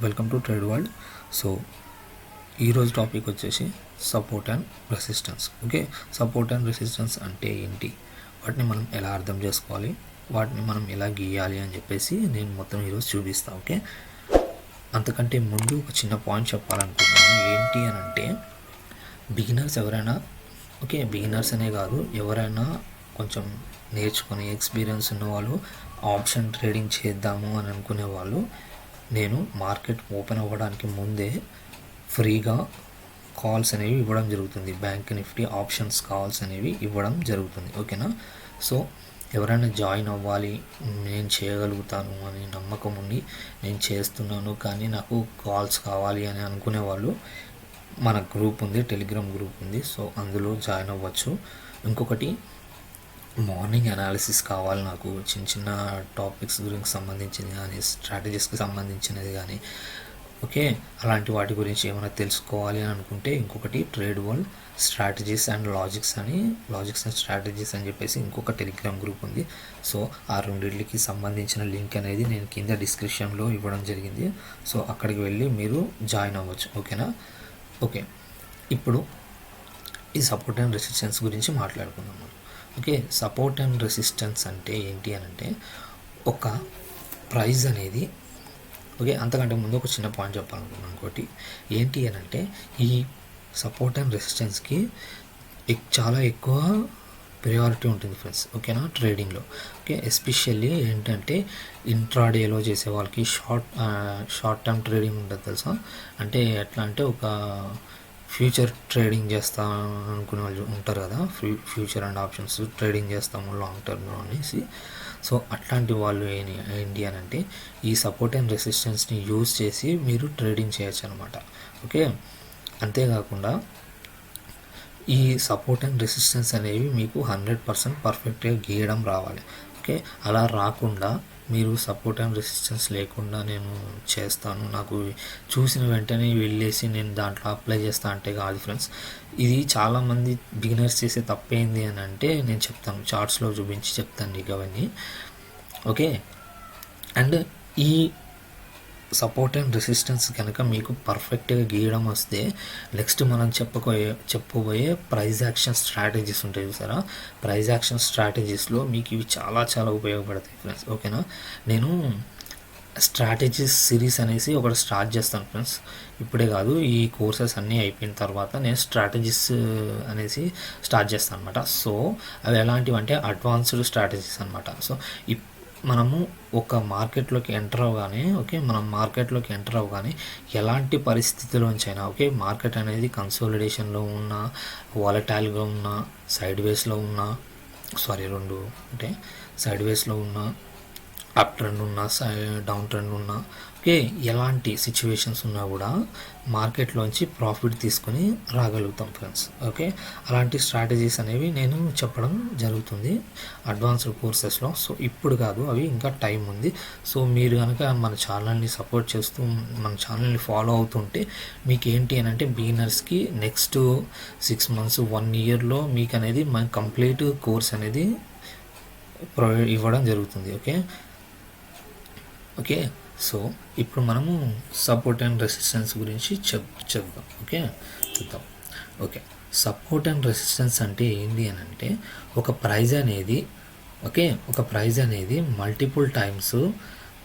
Welcome to trade world. So ఈరోజు topic వచ్చేసి support and resistance. Okay, support and resistance అంటే ఏంటి, వాటిని మనం ఎలా అర్థం చేసుకోవాలి, వాటిని మనం ఎలా గీయాలి అని చెప్పేసి నేను మొత్తం ఈరోజు చూపిస్తాను. ఓకే, అంతకంటే ముందు ఒక చిన్న పాయింట్ చెప్పాలనుకుంటున్నాను. ఏంటి అని అంటే బిగినర్స్ ఎవరైనా, ఓకే బిగినర్స్ అనే కాదు, ఎవరైనా కొంచెం నేర్చుకొని ఎక్స్పీరియన్స్ ఉన్న వాళ్ళు ఆప్షన్ ట్రేడింగ్ చేద్దాము అని అనుకునే వాళ్ళు, నేను మార్కెట్ ఓపెన్ అవ్వడానికి ముందే ఫ్రీగా కాల్స్ అనేవి ఇవ్వడం జరుగుతుంది. బ్యాంక్ నిఫ్టీ ఆప్షన్స్ కాల్స్ అనేవి ఇవ్వడం జరుగుతుంది. ఓకేనా, సో ఎవరైనా జాయిన్ అవ్వాలి, నేను చేయగలుగుతాను అని నమ్మకం ఉండి నేను చేస్తున్నాను కానీ నాకు కాల్స్ కావాలి అని అనుకునే వాళ్ళు, మన గ్రూప్ ఉంది, టెలిగ్రామ్ గ్రూప్ ఉంది, సో అందులో జాయిన్ అవ్వచ్చు. ఇంకొకటి, మార్నింగ్ అనాలిసిస్ కావాలి నాకు, చిన్న చిన్న టాపిక్స్ గురించి సంబంధించింది కానీ, స్ట్రాటజీస్కి సంబంధించినది కానీ, ఓకే అలాంటి వాటి గురించి ఏమైనా తెలుసుకోవాలి అని అనుకుంటే ఇంకొకటి trade world strategies and logics and strategies అని చెప్పేసి ఇంకొక టెలిగ్రామ్ గ్రూప్ ఉంది. సో ఆ రెండింటికి సంబంధించిన లింక్ అనేది నేను కింద డిస్క్రిప్షన్లో ఇవ్వడం జరిగింది. సో అక్కడికి వెళ్ళి మీరు జాయిన్ అవ్వచ్చు. ఓకేనా, ఓకే ఇప్పుడు ఈ సపోర్ట్ అండ్ రెసిస్టెన్స్ గురించి మాట్లాడుకుందాం. ఓకే, సపోర్ట్ అండ్ రెసిస్టెన్స్ అంటే ఏంటి అని అంటే ఒక ప్రైజ్ అనేది, ఓకే అంతకంటే ముందు ఒక చిన్న పాయింట్ చెప్పాలనుకున్నాను. ఇంకోటి ఏంటి అని అంటే ఈ సపోర్ట్ అండ్ రెసిస్టెన్స్కి చాలా ఎక్కువ ప్రియారిటీ ఉంటుంది ఫ్రెండ్స్. ఓకేనా, ట్రేడింగ్లో. ఓకే, ఎస్పెషల్లీ ఏంటంటే ఇంట్రాడేలో చేసే వాళ్ళకి షార్ట్ టర్మ్ ట్రేడింగ్ ఉంటుంది తెలుసా. అంటే ఎట్లా అంటే ఒక ఫ్యూచర్ ట్రేడింగ్ చేస్తా అనుకునే వాళ్ళు ఉంటారు కదా, ఫ్యూచర్ అండ్ ఆప్షన్స్ ట్రేడింగ్ చేస్తాము లాంగ్ టర్మ్లో అనేసి. సో అట్లాంటి వాళ్ళు ఏంటి అని అంటే ఈ సపోర్ట్ అండ్ రెసిస్టెన్స్ని యూజ్ చేసి మీరు ట్రేడింగ్ చేయొచ్చు అనమాట. ఓకే, అంతేకాకుండా ఈ సపోర్ట్ అండ్ రెసిస్టెన్స్ అనేవి మీకు 100% పర్ఫెక్ట్గా గీయడం రావాలి. ఓకే, అలా రాకుండా మీరు సపోర్ట్ అండ్ రెసిస్టెన్స్ లేకుండా నేను చేస్తాను, నాకు చూసిన వెంటనే వెళ్ళేసి నేను దాంట్లో అప్లై చేస్తాను అంటే కాదు ఫ్రెండ్స్. ఇది చాలామంది బిగినర్స్ చేసే తప్పేంది అని అంటే నేను చెప్తాను, చార్ట్స్లో చూపించి చెప్తాను నీకు అవన్నీ. ఓకే, అండ్ ఈ సపోర్ట్ అండ్ రెసిస్టెన్స్ కనుక మీకు పర్ఫెక్ట్గా గీయడం వస్తే నెక్స్ట్ మనం చెప్పబోయే ప్రైజ్ యాక్షన్ స్ట్రాటజీస్ ఉంటాయి చూసారా. ప్రైజ్ యాక్షన్ స్ట్రాటజీస్లో మీకు ఇవి చాలా చాలా ఉపయోగపడతాయి ఫ్రెండ్స్. ఓకేనా, నేను స్ట్రాటజీస్ సిరీస్ అనేసి ఒకటి స్టార్ట్ చేస్తాను ఫ్రెండ్స్. ఇప్పుడే కాదు, ఈ కోర్సెస్ అన్నీ అయిపోయిన తర్వాత నేను స్ట్రాటజీస్ అనేసి స్టార్ట్ చేస్తాను అనమాట. సో అవి ఎలాంటివి అంటే అడ్వాన్స్డ్ స్ట్రాటజీస్ అనమాట. సో మనము ఒక మార్కెట్లోకి ఎంటర్ అవ్వగానే, ఓకే మనం మార్కెట్లోకి ఎంటర్ అవ్వగానే ఎలాంటి పరిస్థితిలోంచైనా, ఓకే మార్కెట్ అనేది కన్సోలిడేషన్లో ఉన్నా, వాలటైల్గా ఉన్నా, సైడ్ వేస్లో ఉన్నా, రెండు అంటే సైడ్ వేస్లో ఉన్నా, అప్ ట్రెండ్ ఉన్నా, డౌన్ ట్రెండ్ ఉన్నా, ఓకే ఎలాంటి సిచ్యువేషన్స్ ఉన్నా కూడా మార్కెట్లోంచి ప్రాఫిట్ తీసుకొని రాగలుగుతాం ఫ్రెండ్స్. ఓకే, అలాంటి స్ట్రాటజీస్ అనేవి నేను చెప్పడం జరుగుతుంది అడ్వాన్స్డ్ కోర్సెస్లో. సో ఇప్పుడు కాదు, అవి ఇంకా టైం ఉంది. సో మీరు కనుక మన ఛానల్ని సపోర్ట్ చేస్తూ మన ఛానల్ని ఫాలో అవుతుంటే మీకు ఏంటి అని అంటే బిగినర్స్కి నెక్స్ట్ 6 months 1 yearలో మీకు అనేది మన కంప్లీట్ కోర్స్ అనేది ప్రొవైడ్ ఇవ్వడం జరుగుతుంది. ఓకే, సో ఇప్పుడు మనము సపోర్ట్ అండ్ రెసిస్టెన్స్ గురించి చెప్దాం. ఓకే, చూద్దాం. ఓకే, సపోర్ట్ అండ్ రెసిస్టెన్స్ అంటే ఏంటి అని అంటే ఒక ప్రైజ్ అనేది మల్టిపుల్ టైమ్స్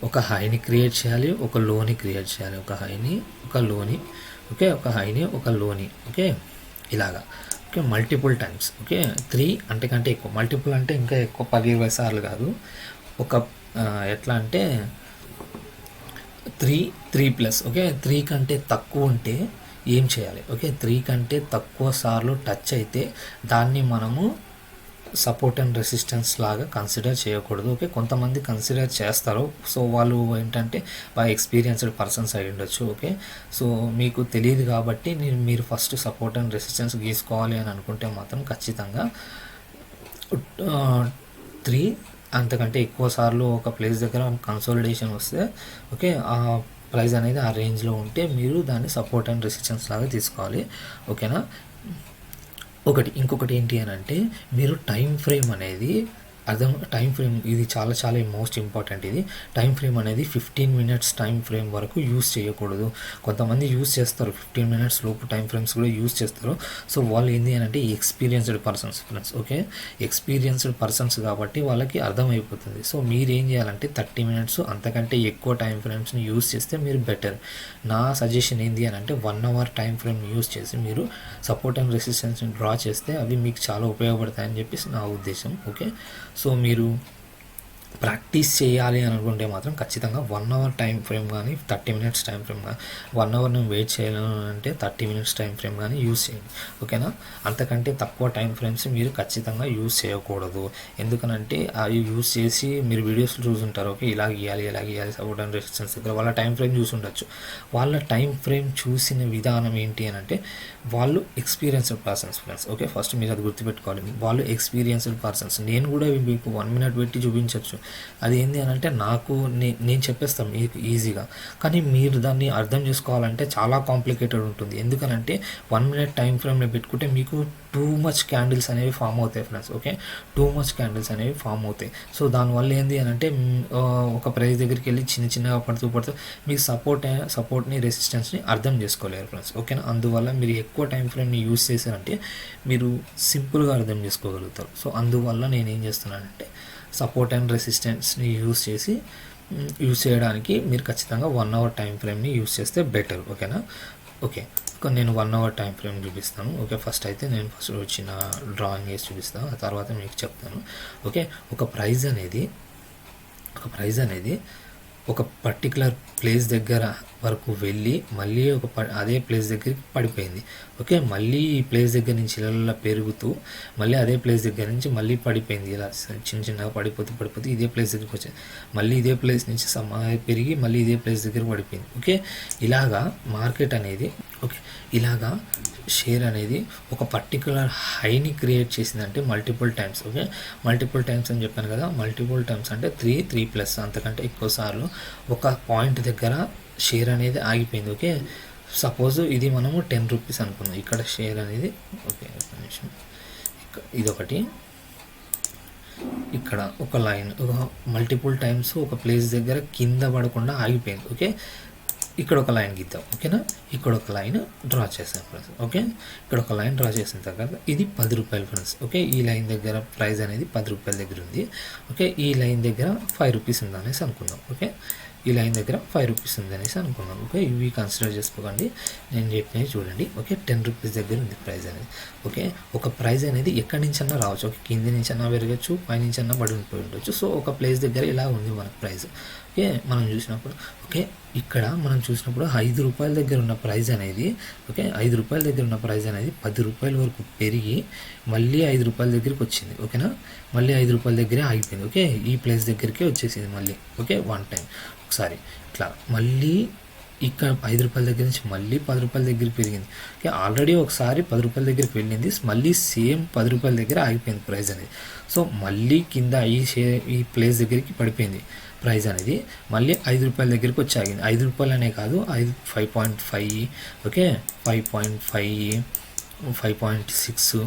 ఒక హైని క్రియేట్ చేయాలి, ఒక లోని క్రియేట్ చేయాలి, ఒక హైని ఒక లోని, ఓకే ఒక హైని ఒక లోని, ఓకే ఇలాగా. ఓకే, మల్టిపుల్ టైమ్స్, ఓకే 3 కంటే ఎక్కువ, మల్టిపుల్ అంటే ఇంకా ఎక్కువ 10-20 సార్లు కాదు. ఒక ఎట్లా అంటే 3+, ఓకే 3 కంటే తక్కువ ఉంటే ఏం చేయాలి, ఓకే 3 కంటే తక్కువ సార్లు టచ్ అయితే దాన్ని మనము సపోర్ట్ అండ్ రెసిస్టెన్స్ లాగా కన్సిడర్ చేయకూడదు. ఓకే, కొంతమంది కన్సిడర్ చేస్తారు, సో వాళ్ళు ఏంటంటే బాగా ఎక్స్పీరియన్స్డ్ పర్సన్స్ అయి ఉండొచ్చు. ఓకే, సో మీకు తెలియదు కాబట్టి మీరు ఫస్ట్ సపోర్ట్ అండ్ రెసిస్టెన్స్ గీసుకోవాలి అని అనుకుంటే మాత్రం ఖచ్చితంగా 3 అంతకంటే ఎక్కువ సార్లు ఒక ప్లేస్ దగ్గర కన్సోలిడేషన్ వస్తే, ఓకే ఆ ప్రైస్ అనేది ఆ రేంజ్లో ఉంటే మీరు దాన్ని సపోర్ట్ అండ్ రెసిస్టెన్స్ లాగా తీసుకోవాలి. ఓకేనా, ఇంకొకటి ఏంటి అని అంటే మీరు టైం ఫ్రేమ్ అనేది అర్థం టైం ఫ్రేమ్ ఇది చాలా చాలా మోస్ట్ ఇంపార్టెంట్. ఇది టైం ఫ్రేమ్ అనేది 15 మినిట్స్ టైం ఫ్రేమ్ వరకు యూస్ చేయకూడదు. కొంతమంది యూస్ చేస్తారు, 15 మినిట్స్ లోపు టైం ఫ్రేమ్స్ కూడా యూస్ చేస్తారు. సో వాళ్ళు ఏంటి అని అంటే experienced persons friends. Okay, experienced persons కాబట్టి వాళ్ళకి అర్థమైపోతుంది. సో మీరు ఏం చేయాలంటే 30 మినిట్స్ అంతకంటే ఎక్కువ టైం ఫ్రేమ్స్ని యూస్ చేస్తే మీరు బెటర్. నా సజెషన్ ఏంటి అని అంటే 1 అవర్ టైం ఫ్రేమ్ యూస్ చేసి మీరు సపోర్ట్ అండ్ రెసిస్టెన్స్ని డ్రా చేస్తే అవి మీకు చాలా ఉపయోగపడతాయని చెప్పేసి నా ఉద్దేశం. ఓకే, సో మీరు ప్రాక్టీస్ చేయాలి అని అనుకుంటే మాత్రం ఖచ్చితంగా 1 అవర్ టైం ఫ్రేమ్ కానీ 30 మినిట్స్ టైం ఫ్రేమ్ కానీ 1 అవర్ నేను వెయిట్ చేయాలని అంటే 30 మినిట్స్ టైం ఫ్రేమ్ కానీ యూస్ చేయండి. ఓకేనా, అంతకంటే తక్కువ టైం ఫ్రేమ్స్ మీరు ఖచ్చితంగా యూస్ చేయకూడదు. ఎందుకనంటే అవి యూస్ చేసి మీరు వీడియోస్ చూసుంటారు. ఓకే, ఇలా గీయాలి సపోర్ట్ అండ్ రెసిస్టెన్స్ దగ్గర వాళ్ళ టైం ఫ్రేమ్ చూసి ఉండొచ్చు. వాళ్ళ టైం ఫ్రేమ్ చూసిన విధానం ఏంటి అని అంటే వాళ్ళు experienced persons friends. Okay, first మీరు అది గుర్తుపెట్టుకోవాలి, వాళ్ళు ఎక్స్పీరియన్స్డ్ పర్సన్స్. నేను కూడా మీకు 1 మినిట్ పెట్టి చూపించవచ్చు. అది ఏంటి అని అంటే నాకు నేను చెప్పేస్తాను మీకు ఈజీగా, కానీ మీరు దాన్ని అర్థం చేసుకోవాలంటే చాలా కాంప్లికేటెడ్ ఉంటుంది. ఎందుకనంటే 1 మినిట్ టైం ఫ్రేమ్లో పెట్టుకుంటే మీకు టూ మచ్ క్యాండిల్స్ అనేవి ఫామ్ అవుతాయి friends. Okay, too much candles అనేవి ఫామ్ అవుతాయి. సో దానివల్ల ఏంటి అని అంటే ఒక ప్రైస్ దగ్గరికి వెళ్ళి చిన్నగా పడుతూ మీకు సపోర్ట్ని రెసిస్టెన్స్ని అర్థం చేసుకోలేరు ఫ్రెండ్స్. ఓకేనా, అందువల్ల మీరు ఎక్కువ టైం ఫ్రేమ్ని యూస్ చేశారంటే మీరు సింపుల్గా అర్థం చేసుకోగలుగుతారు. సో అందువల్ల నేను ఏం చేస్తున్నానంటే సపోర్ట్ అండ్ రెసిస్టెన్స్ని యూస్ చేయడానికి మీరు ఖచ్చితంగా 1 అవర్ టైం ఫ్రేమ్ని యూస్ చేస్తే బెటర్. ఓకేనా, ఓకే, నేను 1 అవర్ టైం ఫ్రేమ్ చూపిస్తాను. ఓకే, ఫస్ట్ అయితే నేను వచ్చిన డ్రాయింగ్ వేసి చూపిస్తాను, ఆ తర్వాత మీకు చెప్తాను. ఓకే, ఒక ప్రైజ్ అనేది ఒక పర్టికులర్ ప్లేస్ దగ్గర వరకు వెళ్ళి మళ్ళీ అదే ప్లేస్ దగ్గరికి పడిపోయింది. ఓకే, మళ్ళీ ఈ ప్లేస్ దగ్గర నుంచి ఇలా పెరుగుతూ మళ్ళీ అదే ప్లేస్ దగ్గర నుంచి మళ్ళీ పడిపోయింది. ఇలా చిన్నగా పడిపోతూ ఇదే ప్లేస్ దగ్గరికి వచ్చింది. మళ్ళీ ఇదే ప్లేస్ నుంచి పెరిగి మళ్ళీ ఇదే ప్లేస్ దగ్గర పడిపోయింది. ఓకే, ఇలాగా మార్కెట్ అనేది ఇలాగా షేర్ అనేది ఒక పర్టికులర్ హైని క్రియేట్ చేసిందంటే multiple times. Okay, multiple times అని చెప్పాను కదా, మల్టిపుల్ టైమ్స్ అంటే 3+ అంతకంటే ఎక్కువ సార్లు ఒక పాయింట్ దగ్గర షేర్ అనేది ఆగిపోయింది. ఓకే, సపోజ్ ఇది మనము 10 రూపీస్ అనుకుందాం. ఇక్కడ షేర్ అనేది ఓకే ఒక నిమిషం, ఇదొకటి, ఇక్కడ ఒక లైన్ మల్టిపుల్ టైమ్స్ ఒక ప్లేస్ దగ్గర కింద పడకుండా ఆగిపోయింది. ఓకే, ఇక్కడ ఒక లైన్ గీద్దాం. ఓకేనా, ఇక్కడ ఒక లైన్ డ్రా చేసాం ఫ్రెండ్స్. ఓకే, ఇక్కడ ఒక లైన్ డ్రా చేసిన తర్వాత ఇది 10 రూపాయలు ఫ్రెండ్స్. ఓకే, ఈ లైన్ దగ్గర ప్రైస్ అనేది 10 రూపాయల దగ్గర ఉంది. ఓకే, ఈ లైన్ దగ్గర 5 రూపీస్ ఉందనేసి అనుకుందాం. ఓకే, ఈ లైన్ దగ్గర 5 రూపీస్ ఉందనేసి అనుకుందాం. ఓకే, ఇవి కన్సిడర్ చేసుకోకండి, నేను చెప్పినవి చూడండి. ఓకే, 10 రూపీస్ దగ్గర ఉంది ప్రైస్ అనేది. ఓకే, ఒక ప్రైస్ అనేది ఎక్కడి నుంచి అన్నా రావచ్చు. ఓకే, కింది నుంచి అన్నా పెరగచ్చు, పై నుంచి అన్నా పడిపోయి ఉండొచ్చు. సో ఒక ప్లేస్ దగ్గర ఇలా ఉంది మన ప్రైస్. ఓకే, మనం చూసినప్పుడు ఇక్కడ మనం చూసినప్పుడు 5 రూపాయల దగ్గర ఉన్న ప్రైస్ అనేది 5 రూపాయల దగ్గర ఉన్న ప్రైస్ అనేది 10 రూపాయల వరకు పెరిగి మళ్ళీ 5 రూపాయల దగ్గరికి వచ్చింది. ఓకేనా, మళ్ళీ 5 రూపాయల దగ్గరే ఆగిపోయింది. ఓకే, ఈ ప్లేస్ దగ్గరికి వచ్చేసింది మళ్ళీ. ఓకే, 1 టైం ఒకసారి ఇట్లా మళ్ళీ ఇక్కడ 5 రూపాయల దగ్గర నుంచి మళ్ళీ 10 రూపాయల దగ్గరికి పెరిగింది. ఓకే, ఆల్రెడీ ఒకసారి 10 రూపాయల దగ్గరికి వెళ్ళింది, మళ్ళీ సేమ్ 10 రూపాయల దగ్గర ఆగిపోయింది ప్రైస్ అనేది. సో మళ్ళీ కింద ఈ ప్లేస్ దగ్గరికి పడిపోయింది ప్రైస్ అనేది, మళ్ళీ 5 రూపాయల దగ్గరికి వచ్చి ఆగింది. 5 రూపాయలు అనే కాదు, 5.5, ఓకే, 5.5, 5.6,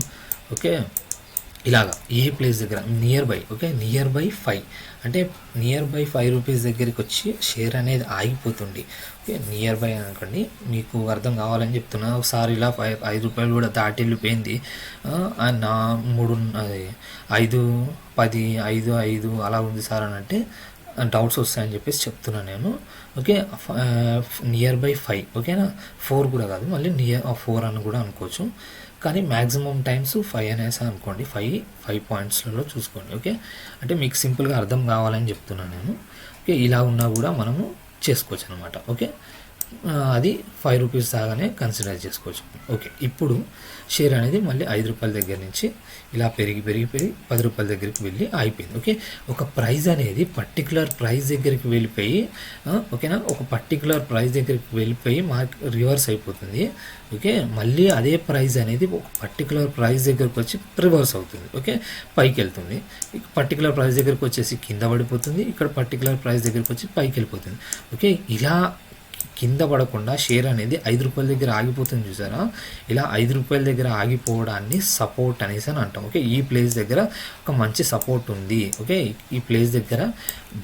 ఓకే, ఇలాగా ఏ ప్లేస్ దగ్గర near by. Okay, near by 5 అంటే నియర్ బై 5 రూపీస్ దగ్గరికి వచ్చి షేర్ అనేది ఆగిపోతుంది. ఓకే, నియర్ బై అనుకోండి, మీకు అర్థం కావాలని చెప్తున్నా. ఒకసారి ఇలా 5 రూపాయలు కూడా దాటి వెళ్ళిపోయింది. నా 3, 5, 10, 5 అలా ఉంది సార్ అని అంటే డౌట్స్ వస్తాయని చెప్పేసి చెప్తున్నాను నేను. Okay, near by 5. ఓకేనా, 4 కూడా కాదు, మళ్ళీ 4 అని కూడా అనుకోవచ్చు, కానీ మ్యాక్సిమం టైమ్స్ 5 అనేసి అనుకోండి. 5 పాయింట్స్లలో చూసుకోండి. ఓకే, అంటే మీకు సింపుల్గా అర్థం కావాలని చెప్తున్నాను నేను. ఓకే, ఇలా ఉన్నా కూడా మనము చేసుకోవచ్చు అనమాట. ఓకే, అది 5 రూపీస్ దాగానే కన్సిడర్ చేసుకోవచ్చు. ఓకే, ఇప్పుడు షేర్ అనేది మళ్ళీ 5 రూపాయల దగ్గర నుంచి ఇలా పెరిగి 10 రూపాయల దగ్గరికి వెళ్ళి ఆగిపోయింది. ఓకే, ఒక ప్రైస్ అనేది పర్టికులర్ ప్రైస్ దగ్గరికి వెళ్ళిపోయి ఓకేనా, ఒక పర్టికులర్ ప్రైస్ దగ్గరికి వెళ్ళిపోయి రివర్స్ అయిపోతుంది. ఓకే, మళ్ళీ అదే ప్రైస్ అనేది ఒక పర్టికులర్ ప్రైస్ దగ్గరకు వచ్చి రివర్స్ అవుతుంది. ఓకే, పైకి వెళ్తుంది. పర్టికులర్ ప్రైస్ దగ్గరకు వచ్చేసి కింద పడిపోతుంది, ఇక్కడ పర్టికులర్ ప్రైస్ దగ్గరకు వచ్చి పైకి వెళ్ళిపోతుంది. ఓకే, ఇలా కింద పడకుండా షేర్ అనేది 5 రూపాయల దగ్గర ఆగిపోతుంది చూసారా, ఇలా 5 రూపాయల దగ్గర ఆగిపోవడాన్ని సపోర్ట్ అనేసి అని అంటాం. ఓకే, ఈ ప్లేస్ దగ్గర ఒక మంచి సపోర్ట్ ఉంది. ఓకే, ఈ ప్లేస్ దగ్గర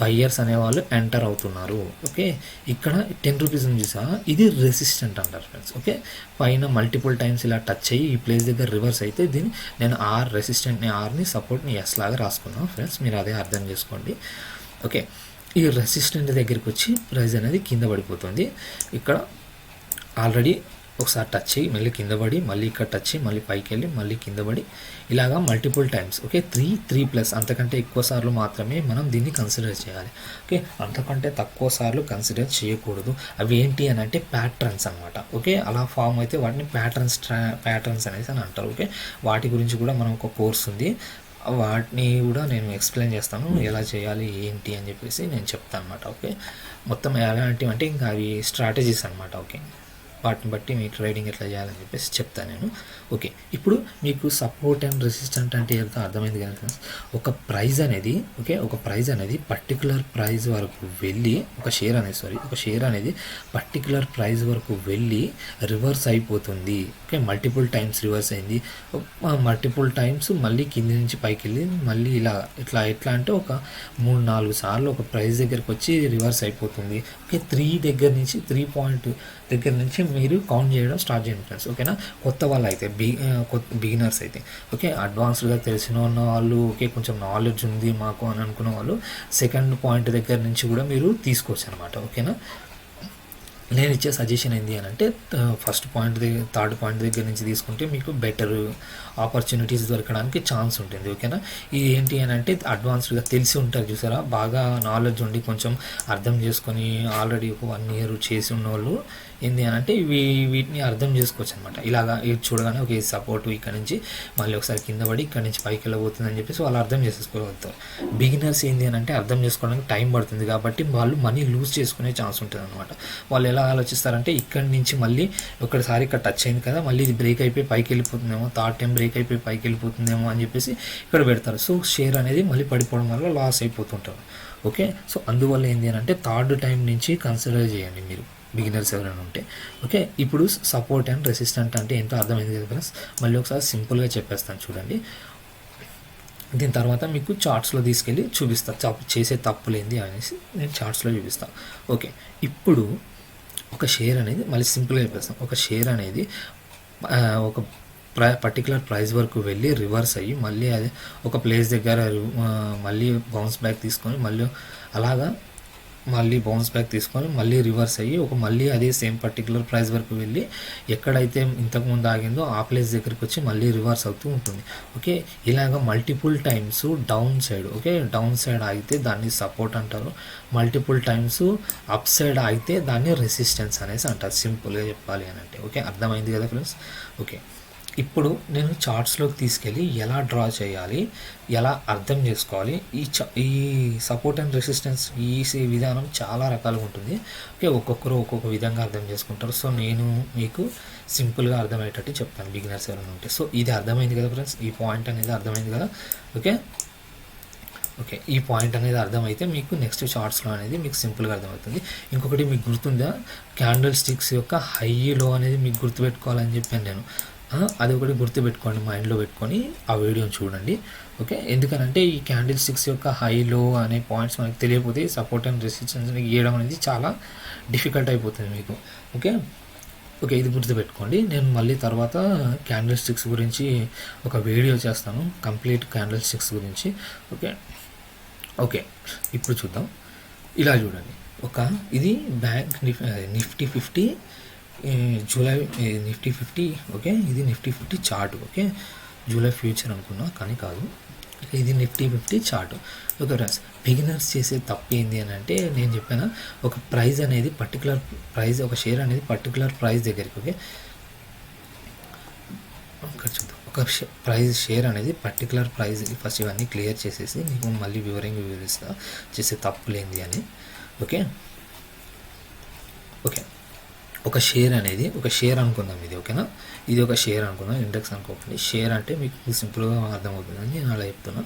బయ్యర్స్ అనేవాళ్ళు ఎంటర్ అవుతున్నారు. ఓకే, ఇక్కడ 10 రూపీస్ ఉంది చూసారా, ఇది రెసిస్టెంట్ అంటారు ఫ్రెండ్స్. ఓకే, పైన మల్టిపుల్ టైమ్స్ ఇలా టచ్ అయ్యి ఈ ప్లేస్ దగ్గర రివర్స్ అయితే దీన్ని నేను రెసిస్టెంట్ని ఆర్ని సపోర్ట్ని ఎస్ లాగా రాసుకున్నాను ఫ్రెండ్స్, మీరు అదే అర్థం చేసుకోండి. ఓకే, ఈ రెసిస్టెంట్ దగ్గరికి వచ్చి ప్రైస్ అనేది కింద పడిపోతుంది. ఇక్కడ ఆల్రెడీ ఒకసారి టచ్ అయ్యి మళ్ళీ కింద పడి, మళ్ళీ ఇక్కడ టచ్ అయ్యి మళ్ళీ పైకి వెళ్ళి మళ్ళీ కింద పడి, ఇలాగా మల్టిపుల్ టైమ్స్. ఓకే, 3+ అంతకంటే ఎక్కువ సార్లు మాత్రమే మనం దీన్ని కన్సిడర్ చేయాలి. ఓకే, అంతకంటే తక్కువ సార్లు కన్సిడర్ చేయకూడదు. అవి ఏంటి అని అంటే ప్యాటర్న్స్ అనమాట. ఓకే, అలా ఫామ్ అయితే వాటిని ప్యాటర్న్స్ అనేసి అని అంటారు. ఓకే, వాటి గురించి కూడా మనం ఒక కోర్స్ ఉంది, వాటిని కూడా నేను ఎక్స్ప్లెయిన్ చేస్తాను, ఎలా చేయాలి ఏంటి అని చెప్పేసి నేను చెప్తాను అనమాట. ఓకే, మొత్తం ఎలాంటివి అంటే ఇంకా అవి స్ట్రాటజీస్ అనమాట. ఓకే, వాటిని బట్టి మీ ట్రేడింగ్ ఎట్లా చేయాలని చెప్పేసి చెప్తాను నేను. ఓకే, ఇప్పుడు మీకు సపోర్ట్ అండ్ రెసిస్టెంట్ అంటే ఏదో అర్థమైంది కదా ఫ్రెండ్స్. ఒక ప్రైజ్ అనేది పర్టికులర్ ప్రైజ్ వరకు వెళ్ళి ఒక షేర్ అనేది పర్టికులర్ ప్రైజ్ వరకు వెళ్ళి రివర్స్ అయిపోతుంది. ఓకే, మల్టిపుల్ టైమ్స్ రివర్స్ అయింది, మల్టిపుల్ టైమ్స్ మళ్ళీ కింది నుంచి పైకి వెళ్ళి మళ్ళీ ఎట్లా అంటే ఒక 3-4 సార్లు ఒక ప్రైజ్ దగ్గరికి వచ్చి రివర్స్ అయిపోతుంది. ఓకే, 3 పాయింట్ దగ్గర నుంచి మీరు కౌంట్ చేయడం స్టార్ట్ చేయండి ఫ్రెండ్స్. ఓకేనా, కొత్త వాళ్ళు అయితే బిగినర్స్ అయితే, ఓకే, అడ్వాన్స్డ్గా తెలిసిన ఉన్న వాళ్ళు, ఓకే కొంచెం నాలెడ్జ్ ఉంది మాకు అని అనుకున్న వాళ్ళు సెకండ్ పాయింట్ దగ్గర నుంచి కూడా మీరు తీసుకోవచ్చు అనమాట. ఓకేనా, నేను ఇచ్చే సజెషన్ ఏంటి అని అంటే ఫస్ట్ పాయింట్ దగ్గర, థర్డ్ పాయింట్ దగ్గర నుంచి తీసుకుంటే మీకు బెటర్ ఆపర్చునిటీస్ దొరకడానికి ఛాన్స్ ఉంటుంది. ఓకేనా, ఇది ఏంటి అని అంటే అడ్వాన్స్డ్గా తెలిసి ఉంటారు చూసారా, బాగా నాలెడ్జ్ ఉండి కొంచెం అర్థం చేసుకొని ఆల్రెడీ ఒక 1 year చేసి ఉన్న వాళ్ళు ఏంటి అని అంటే వీటిని అర్థం చేసుకోవచ్చు అనమాట. ఇలాగా ఇది చూడగానే ఒక సపోర్ట్ ఇక్కడ నుంచి మళ్ళీ ఒకసారి కింద పడి ఇక్కడ నుంచి పైకి వెళ్ళబోతుంది అని చెప్పేసి వాళ్ళు అర్థం చేసుకోగలుగుతారు. బిగినర్స్ ఏంటి అని అంటే అర్థం చేసుకోవడానికి టైం పడుతుంది కాబట్టి వాళ్ళు మనీ లూజ్ చేసుకునే ఛాన్స్ ఉంటుంది అనమాట. వాళ్ళు ఎలా ఆలోచిస్తారంటే ఇక్కడి నుంచి మళ్ళీ ఒకసారి ఇక్కడ టచ్ అయింది కదా, మళ్ళీ ఇది బ్రేక్ అయిపోయి పైకి వెళ్ళిపోతుందేమో, థర్డ్ టైం బ్రేక్ అయిపోయి పైకి వెళ్ళిపోతుందేమో అని చెప్పేసి ఇక్కడ పెడతారు. సో షేర్ అనేది మళ్ళీ పడిపోవడం వల్ల లాస్ అయిపోతుంటారు. ఓకే, సో అందువల్ల ఏంటి అని అంటే థర్డ్ టైం నుంచి కన్సిడర్ చేయండి మీరు బిగినర్స్ ఎవరైనా ఉంటే. ఓకే, ఇప్పుడు సపోర్ట్ అండ్ రెసిస్టెంట్ అంటే ఏంటో అర్థమైంది కదా ఫ్రెండ్స్. మళ్ళీ ఒకసారి సింపుల్గా చెప్పేస్తాను చూడండి. దీని తర్వాత మీకు చార్ట్స్లో తీసుకెళ్ళి చూపిస్తాను చేసే తప్పులేంది అనేసి నేను చార్ట్స్లో చూపిస్తాను. ఓకే, ఇప్పుడు ఒక షేర్ అనేది మళ్ళీ సింపుల్గా చెప్పేస్తాం. ఒక షేర్ అనేది ఒక పర్టికులర్ ప్రైస్ వరకు వెళ్ళి రివర్స్ అయ్యి మళ్ళీ అది ఒక ప్లేస్ దగ్గర మళ్ళీ బౌన్స్ బ్యాక్ తీసుకొని మళ్ళీ రివర్స్ అయ్యి మళ్ళీ అదే సేమ్ పర్టికులర్ ప్రైస్ వరకు వెళ్ళి ఎక్కడైతే ఇంతకుముందు ఆగిందో ఆ ప్లేస్ దగ్గరికి వచ్చి మళ్ళీ రివర్స్ అవుతూ ఉంటుంది. ఓకే, ఇలాగ మల్టిపుల్ టైమ్స్ డౌన్ సైడ్ ఆగితే దాన్ని సపోర్ట్ అంటారు, మల్టిపుల్ టైమ్స్ అప్ సైడ్ ఆగితే దాన్ని రెసిస్టెన్స్ అనేసి అంటారు, సింపుల్గా చెప్పాలి అని అంటే. ఓకే, అర్థమైంది కదా ఫ్రెండ్స్. ఓకే, ఇప్పుడు నేను చార్ట్స్లోకి తీసుకెళ్ళి ఎలా డ్రా చేయాలి, ఎలా అర్థం చేసుకోవాలి, ఈ సపోర్ట్ అండ్ రెసిస్టెన్స్ ఈ విధానం చాలా రకాలుగా ఉంటుంది. ఓకే, ఒక్కొక్కరు ఒక్కొక్క విధంగా అర్థం చేసుకుంటారు. సో నేను మీకు సింపుల్గా అర్థమయ్యేటట్టు చెప్తాను బిగినర్స్ ఎవరైనా ఉంటే. సో ఇది అర్థమైంది కదా ఫ్రెండ్స్, ఈ పాయింట్ అనేది అర్థమైంది కదా. ఓకే, ఈ పాయింట్ అనేది అర్థమైతే మీకు నెక్స్ట్ చార్ట్స్లో అనేది మీకు సింపుల్గా అర్థమవుతుంది. ఇంకొకటి మీకు గుర్తుందా, క్యాండిల్ స్టిక్స్ యొక్క హై లో అనేది మీకు గుర్తుపెట్టుకోవాలని చెప్పాను నేను. అది ఒకటి గుర్తుపెట్టుకోండి, మైండ్లో పెట్టుకొని ఆ వీడియోని చూడండి. ఓకే, ఎందుకనంటే ఈ క్యాండిల్ స్టిక్స్ యొక్క హై లో అనే పాయింట్స్ మనకు తెలియకపోతే సపోర్ట్ అండ్ రెసిస్టెన్స్ని గీయడం అనేది చాలా డిఫికల్ట్ అయిపోతుంది మీకు. ఓకే, ఇది గుర్తుపెట్టుకోండి. నేను మళ్ళీ తర్వాత క్యాండిల్ స్టిక్స్ గురించి ఒక వీడియో చేస్తాను, కంప్లీట్ క్యాండిల్ స్టిక్స్ గురించి. ఓకే, ఇప్పుడు చూద్దాం. ఇలా చూడండి, ఇది bank Nifty 50 July Nifty 50. Okay, ఇది Nifty 50 chart. Okay, July future అనుకున్నా కానీ కాదు, ఇది Nifty 50 chart. Okay friends, beginners చేసే తప్పు ఏంటి అని అంటే నేను చెప్పాను, ఒక ప్రైజ్ అనేది పర్టికులర్ ప్రైజ్, ఒక షేర్ అనేది పర్టికులర్ ప్రైజ్ దగ్గరికి. ఓకే, చూద్దాం. ఒక షేర్ అనేది పర్టికులర్ ప్రైజ్, ఫస్ట్ ఇవన్నీ క్లియర్ చేసేసి నీకు మళ్ళీ వివరిస్తా చేసే తప్పులేంది అని. ఓకే, ఒక షేర్ అనుకుందాం ఇది. ఓకేనా, ఇది ఒక షేర్ అనుకుందాం, ఇండెక్స్ అనుకోకండి. షేర్ అంటే మీకు సింపుల్గా అర్థమవుతుందని నేను అలా చెప్తున్నా.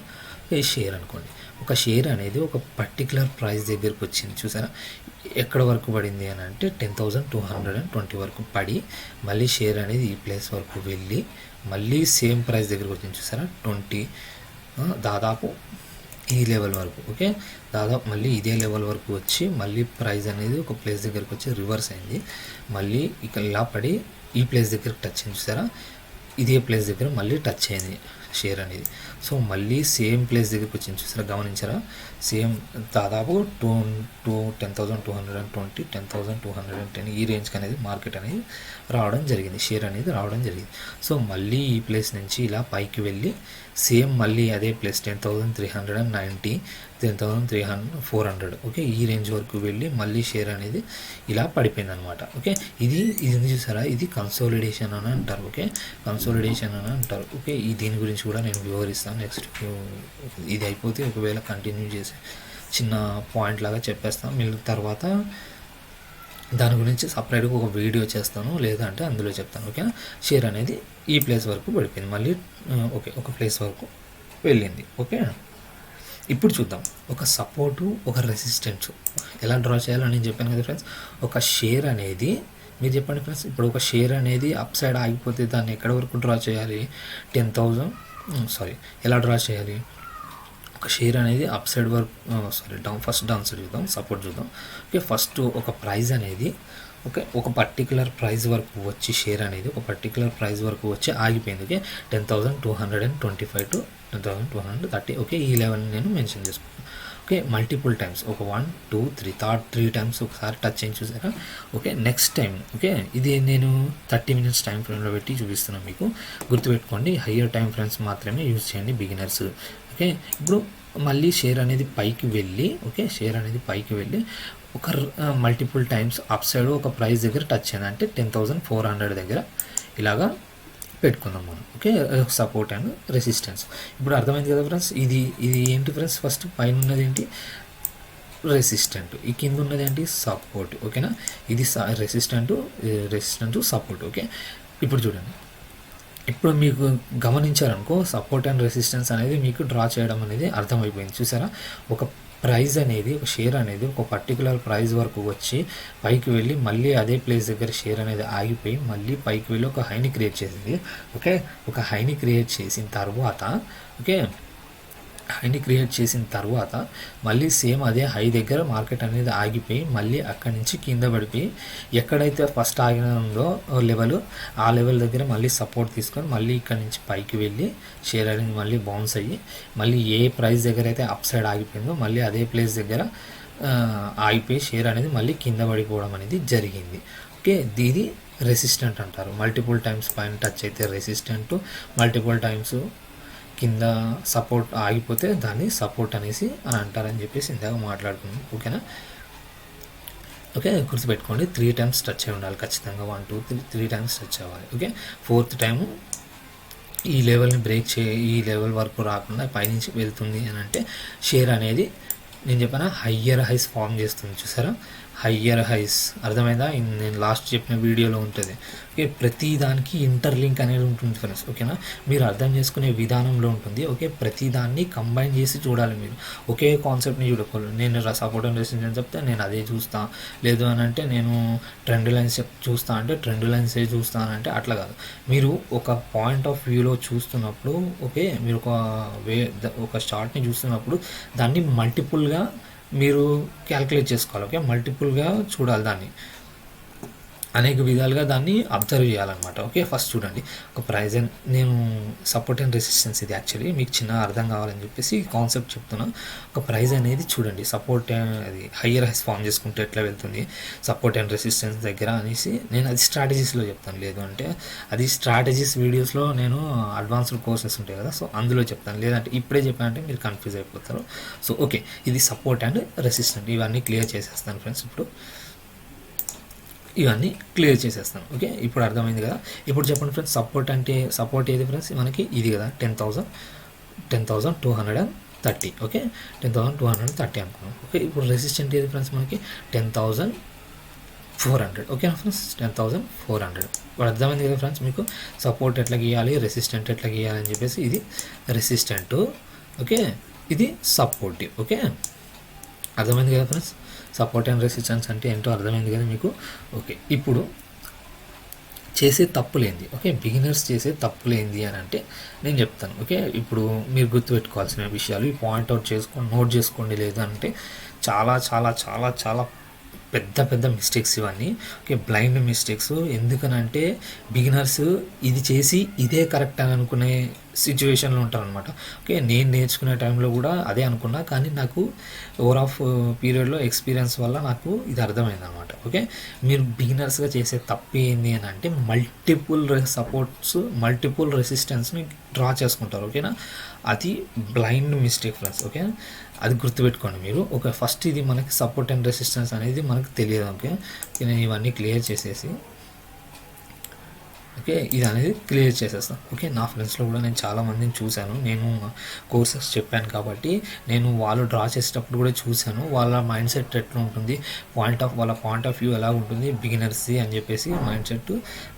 ఈ షేర్ అనుకోండి. ఒక షేర్ అనేది ఒక పర్టికులర్ ప్రైస్ దగ్గరకు వచ్చింది చూసారా, ఎక్కడ వరకు పడింది అని అంటే 10,220 వరకు పడి మళ్ళీ షేర్ అనేది ఈ ప్లేస్ వరకు వెళ్ళి మళ్ళీ సేమ్ ప్రైస్ దగ్గరకు వచ్చింది చూసారా 20, దాదాపు ఈ లెవెల్ వరకు. ఓకే, దాదాపు మళ్ళీ ఇదే లెవెల్ వరకు వచ్చి మళ్ళీ ప్రైస్ అనేది ఒక ప్లేస్ దగ్గరకు వచ్చి రివర్స్ అయింది, మళ్ళీ ఇక్కడ ఇలా పడి ఈ ప్లేస్ దగ్గరకు టచ్ అయింది చూసారా, ఇదే ప్లేస్ దగ్గర మళ్ళీ టచ్ అయింది షేర్ అనేది. సో మళ్ళీ సేమ్ ప్లేస్ దగ్గరికి వచ్చింది చూసారా, గమనించారా, సేమ్ దాదాపు 10,220 10,210 ఈ రేంజ్కి అనేది మార్కెట్ అనేది రావడం జరిగింది, షేర్ అనేది రావడం జరిగింది. సో మళ్ళీ ఈ ప్లేస్ నుంచి ఇలా పైకి వెళ్ళి సేమ్ మళ్ళీ అదే ప్లేస్ 10,390 10,400 ఓకే, ఈ రేంజ్ వరకు వెళ్ళి మళ్ళీ షేర్ అనేది ఇలా పడిపోయింది అనమాట. ఓకే, ఇది చూసారా, ఇది కన్సాలిడేషన్ అని అంటారు. ఓకే, కన్సాలిడేషన్ అని అంటారు. ఓకే, దీని గురించి కూడా నేను వివరిస్తాను నెక్స్ట్. ఇది అయిపోతే ఒకవేళ కంటిన్యూ చేసి చిన్న పాయింట్ లాగా చెప్పేస్తాను, మీరు తర్వాత దాని గురించి సపరేట్గా ఒక వీడియో చేస్తాను, లేదంటే అందులో చెప్తాను. ఓకేనా, షేర్ అనేది ఈ ప్లేస్ వరకు పడిపోయింది, మళ్ళీ ఓకే ఒక ప్లేస్ వరకు వెళ్ళింది. ఓకే, ఇప్పుడు చూద్దాం ఒక సపోర్టు ఒక రెసిస్టెన్స్ ఎలా డ్రా చేయాలో నేను చెప్పాను కదా ఫ్రెండ్స్. ఒక షేర్ అనేది మీరు చెప్పండి ఫ్రెండ్స్, ఇప్పుడు ఒక షేర్ అనేది అప్ సైడ్ ఆగిపోతే దాన్ని ఎక్కడ వరకు డ్రా చేయాలి, 10,000 ఎలా డ్రా చేయాలి, ఒక షేర్ అనేది అప్ సైడ్ వరకు ఫస్ట్ డౌన్ సైడ్ చూద్దాం, సపోర్ట్ చూద్దాం. ఓకే, ఫస్ట్ ఒక ప్రైస్ అనేది ఒక పర్టికులర్ ప్రైస్ వరకు వచ్చి షేర్ అనేది ఒక పర్టికులర్ ప్రైస్ వరకు వచ్చి ఆగిపోయింది. ఓకే, 10,225 to 10,230 ఓకే, ఈ లెవెల్ని నేను మెన్షన్ చేసుకున్నాను. ఓకే, మల్టిపుల్ టైమ్స్ ఒక 1 2 3 టైమ్స్ ఒకసారి టచ్ చేసి చూసారా. ఓకే, నెక్స్ట్ టైం ఓకే, ఇది నేను 30 minutes టైం ఫ్రేమ్లో పెట్టి చూపిస్తున్నాను, మీకు గుర్తుపెట్టుకోండి. హయ్యర్ టైం ఫ్రేమ్స్ మాత్రమే యూజ్ చేయండి బిగినర్స్. ఓకే, ఇప్పుడు మళ్ళీ షేర్ అనేది పైకి వెళ్ళి ఒక మల్టిపుల్ టైమ్స్ అప్ సైడ్ ఒక ప్రైస్ దగ్గర టచ్ అయింది అంటే 10,400 దగ్గర ఇలాగా పెట్టుకుందాం మనం. Okay, support and resistance. ఇప్పుడు అర్థమైంది కదా ఫ్రెండ్స్, ఇది ఏంటి ఫ్రెండ్స్, ఫస్ట్ పైన ఉన్నది ఏంటి రెసిస్టెంట్, ఈ కింద ఉన్నది ఏంటి సపోర్ట్. ఓకేనా, ఇది రెసిస్టెంట్ సపోర్ట్. ఓకే, ఇప్పుడు చూడండి, ఇప్పుడు మీకు గమనించారనుకో సపోర్ట్ అండ్ రెసిస్టెన్స్ అనేది మీకు డ్రా చేయడం అనేది అర్థమైపోయింది చూసారా. ఒక ప్రైస్ అనేది ఒక షేర్ అనేది ఒక పర్టికులర్ ప్రైస్ వరకు వచ్చి పైకి వెళ్ళి మళ్ళీ అదే ప్లేస్ దగ్గర షేర్ అనేది ఆగిపోయి మళ్ళీ పైకి వెళ్ళి ఒక హైని క్రియేట్ చేసింది. ఓకే, ఒక హైని క్రియేట్ చేసిన తర్వాత మళ్ళీ సేమ్ అదే హై దగ్గర మార్కెట్ అనేది ఆగిపోయి మళ్ళీ అక్కడి నుంచి కింద పడిపోయి ఎక్కడైతే ఫస్ట్ ఆగినందో లెవెల్ ఆ లెవెల్ దగ్గర మళ్ళీ సపోర్ట్ తీసుకొని మళ్ళీ ఇక్కడ నుంచి పైకి వెళ్ళి షేర్ అనేది మళ్ళీ బౌన్స్ అయ్యి మళ్ళీ ఏ ప్రైస్ దగ్గర అయితే అప్ సైడ్ ఆగిపోయిందో మళ్ళీ అదే ప్లేస్ దగ్గర ఆగిపోయి షేర్ అనేది మళ్ళీ కింద పడిపోవడం అనేది జరిగింది. ఓకే, ఇది రెసిస్టెంట్ అంటారు. మల్టిపుల్ టైమ్స్ పైన టచ్ అయితే రెసిస్టెంట్, మల్టిపుల్ టైమ్స్ కింద సపోర్ట్ ఆగిపోతే దాన్ని సపోర్ట్ అనేసి అని అంటారని చెప్పేసి ఇందాక మాట్లాడుకున్నాం. ఓకేనా, ఓకే గుర్తుపెట్టుకోండి 3 times టచ్ అయి ఉండాలి ఖచ్చితంగా, 1 2 3 times టచ్ అవ్వాలి. ఓకే, 4th time ఈ లెవెల్ని బ్రేక్ ఈ లెవెల్ వరకు రాకుండా పైనుంచి వెళ్తుంది అని అంటే షేర్ అనేది నేను చెప్పాను హయ్యర్ హైస్ ఫామ్ చేస్తుంది చూసారా. హయ్యర్ హైస్ అర్థమైందా, నేను లాస్ట్ చెప్పిన వీడియోలో ఉంటుంది. ఓకే, ప్రతి దానికి ఇంటర్లింక్ అనేది ఉంటుంది ఫ్రెండ్స్. ఓకేనా, మీరు అర్థం చేసుకునే విధానంలో ఉంటుంది. ఓకే, ప్రతి దాన్ని కంబైన్ చేసి చూడాలి మీరు, ఒకే కాన్సెప్ట్ని చూడకూడదు. నేను సపోర్ట్ అండ్ రెసిస్టెన్స్ చెప్తే నేను అదే చూస్తా, లేదు అని అంటే నేను ట్రెండ్ లైన్స్ చూస్తా అంటే ట్రెండ్ లైన్స్ చూస్తానంటే అట్లా కాదు. మీరు ఒక పాయింట్ ఆఫ్ వ్యూలో చూస్తున్నప్పుడు ఓకే, మీరు ఒక చార్ట్ని చూస్తున్నప్పుడు దాన్ని మల్టిపుల్గా మీరు క్యాల్కులేట్ చేసుకోవాలి. ఓకే, మల్టిపుల్గా చూడాలి, దాన్ని అనేక విధాలుగా దాన్ని అబ్జర్వ్ చేయాలన్నమాట. ఓకే, ఫస్ట్ చూడండి ఒక ప్రైజ్ నేను సపోర్ట్ అండ్ రెసిస్టెన్స్ ఇది యాక్చువల్లీ మీకు చిన్న అర్థం కావాలని చెప్పేసి కాన్సెప్ట్ చెప్తున్నా. ఒక ప్రైజ్ అనేది చూడండి సపోర్ట్ అది హయ్యర్ హైస్ ఫామ్ చేసుకుంటే ఎట్లా వెళ్తుంది సపోర్ట్ అండ్ రెసిస్టెన్స్ దగ్గర అనేసి నేను అది స్ట్రాటజీస్లో చెప్తాను, లేదు అంటే అది స్ట్రాటజీస్ వీడియోస్లో నేను అడ్వాన్స్డ్ కోర్సెస్ ఉంటాయి కదా, సో అందులో చెప్తాను. లేదంటే ఇప్పుడే చెప్పానంటే మీరు కన్ఫ్యూజ్ అయిపోతారు. సో ఓకే, ఇది సపోర్ట్ అండ్ రెసిస్టెంట్ ఇవన్నీ క్లియర్ చేసేస్తాను ఫ్రెండ్స్. ఇప్పుడు ఇవన్నీ క్లియర్ చేసేస్తాను. ఓకే, ఇప్పుడు అర్థమైంది కదా. ఇప్పుడు చెప్పండి ఫ్రెండ్స్, సపోర్ట్ ఏది ఫ్రెండ్స్ మనకి ఇది కదా 10,230. ఓకే, 10,230 అనుకున్నాం. ఓకే, ఇప్పుడు రెసిస్టెంట్ ఏది ఫ్రెండ్స్ మనకి 10,400. ఓకేనా ఫ్రెండ్స్, 10,400. ఇప్పుడు అర్థమైంది కదా ఫ్రెండ్స్ మీకు సపోర్ట్ ఎట్లా గీయాలి రెసిస్టెంట్ ఎట్లా గీయాలి అని చెప్పేసి. ఇది రెసిస్టెంట్. ఓకే, ఇది సపోర్టివ్. ఓకే, అర్థమైంది కదా ఫ్రెండ్స్? సపోర్ట్ అండ్ రెసిస్టెన్స్ అంటే ఏంటో అర్థమైంది కదా మీకు? ఓకే, ఇప్పుడు చేసే తప్పులేంది? ఓకే, బిగినర్స్ చేసే తప్పులేంది అని అంటే నేను చెప్తాను. ఓకే, ఇప్పుడు మీరు గుర్తుపెట్టుకోవాల్సిన విషయాలు ఈ పాయింట్అవుట్ చేసుకొని నోట్ చేసుకోండి. లేదు అంటే చాలా చాలా చాలా చాలా పెద్ద పెద్ద మిస్టేక్స్ ఇవన్నీ. Okay, blind mistakes. ఎందుకనంటే బిగినర్స్ ఇది చేసి ఇదే కరెక్ట్ అని అనుకునే సిచ్యువేషన్లో ఉంటారనమాట. ఓకే, నేను నేర్చుకునే టైంలో కూడా అదే అనుకున్నా, కానీ నాకు ఓవర్ ఆఫ్ పీరియడ్లో ఎక్స్పీరియన్స్ వల్ల నాకు ఇది అర్థమైంది అనమాట. ఓకే, మీరు బిగినర్స్గా చేసే తప్పు ఏంది అని అంటే మల్టిపుల్ సపోర్ట్స్, మల్టిపుల్ రెసిస్టెన్స్ని డ్రా చేసుకుంటారు. ఓకేనా, అది బ్లైండ్ మిస్టేక్ ఫ్రెండ్స్. ఓకే, అది గుర్తుపెట్టుకోండి మీరు. ఓకే, ఫస్ట్ ఇది మనకి సపోర్ట్ అండ్ రెసిస్టెన్స్ అనేది మనకు తెలియదు. ఓకే, నేను ఇవన్నీ క్లియర్ చేసేసి ఓకే ఇది అనేది క్లియర్ చేసేస్తాను. ఓకే, నా ఫ్రెండ్స్లో కూడా నేను చాలామందిని చూశాను. నేను కోర్సెస్ చెప్పాను కాబట్టి నేను వాళ్ళు డ్రా చేసేటప్పుడు కూడా చూశాను. వాళ్ళ మైండ్ సెట్ ఎట్లా ఉంటుంది, వాళ్ళ పాయింట్ ఆఫ్ వ్యూ ఎలా ఉంటుంది బిగినర్స్ది అని చెప్పేసి మైండ్ సెట్.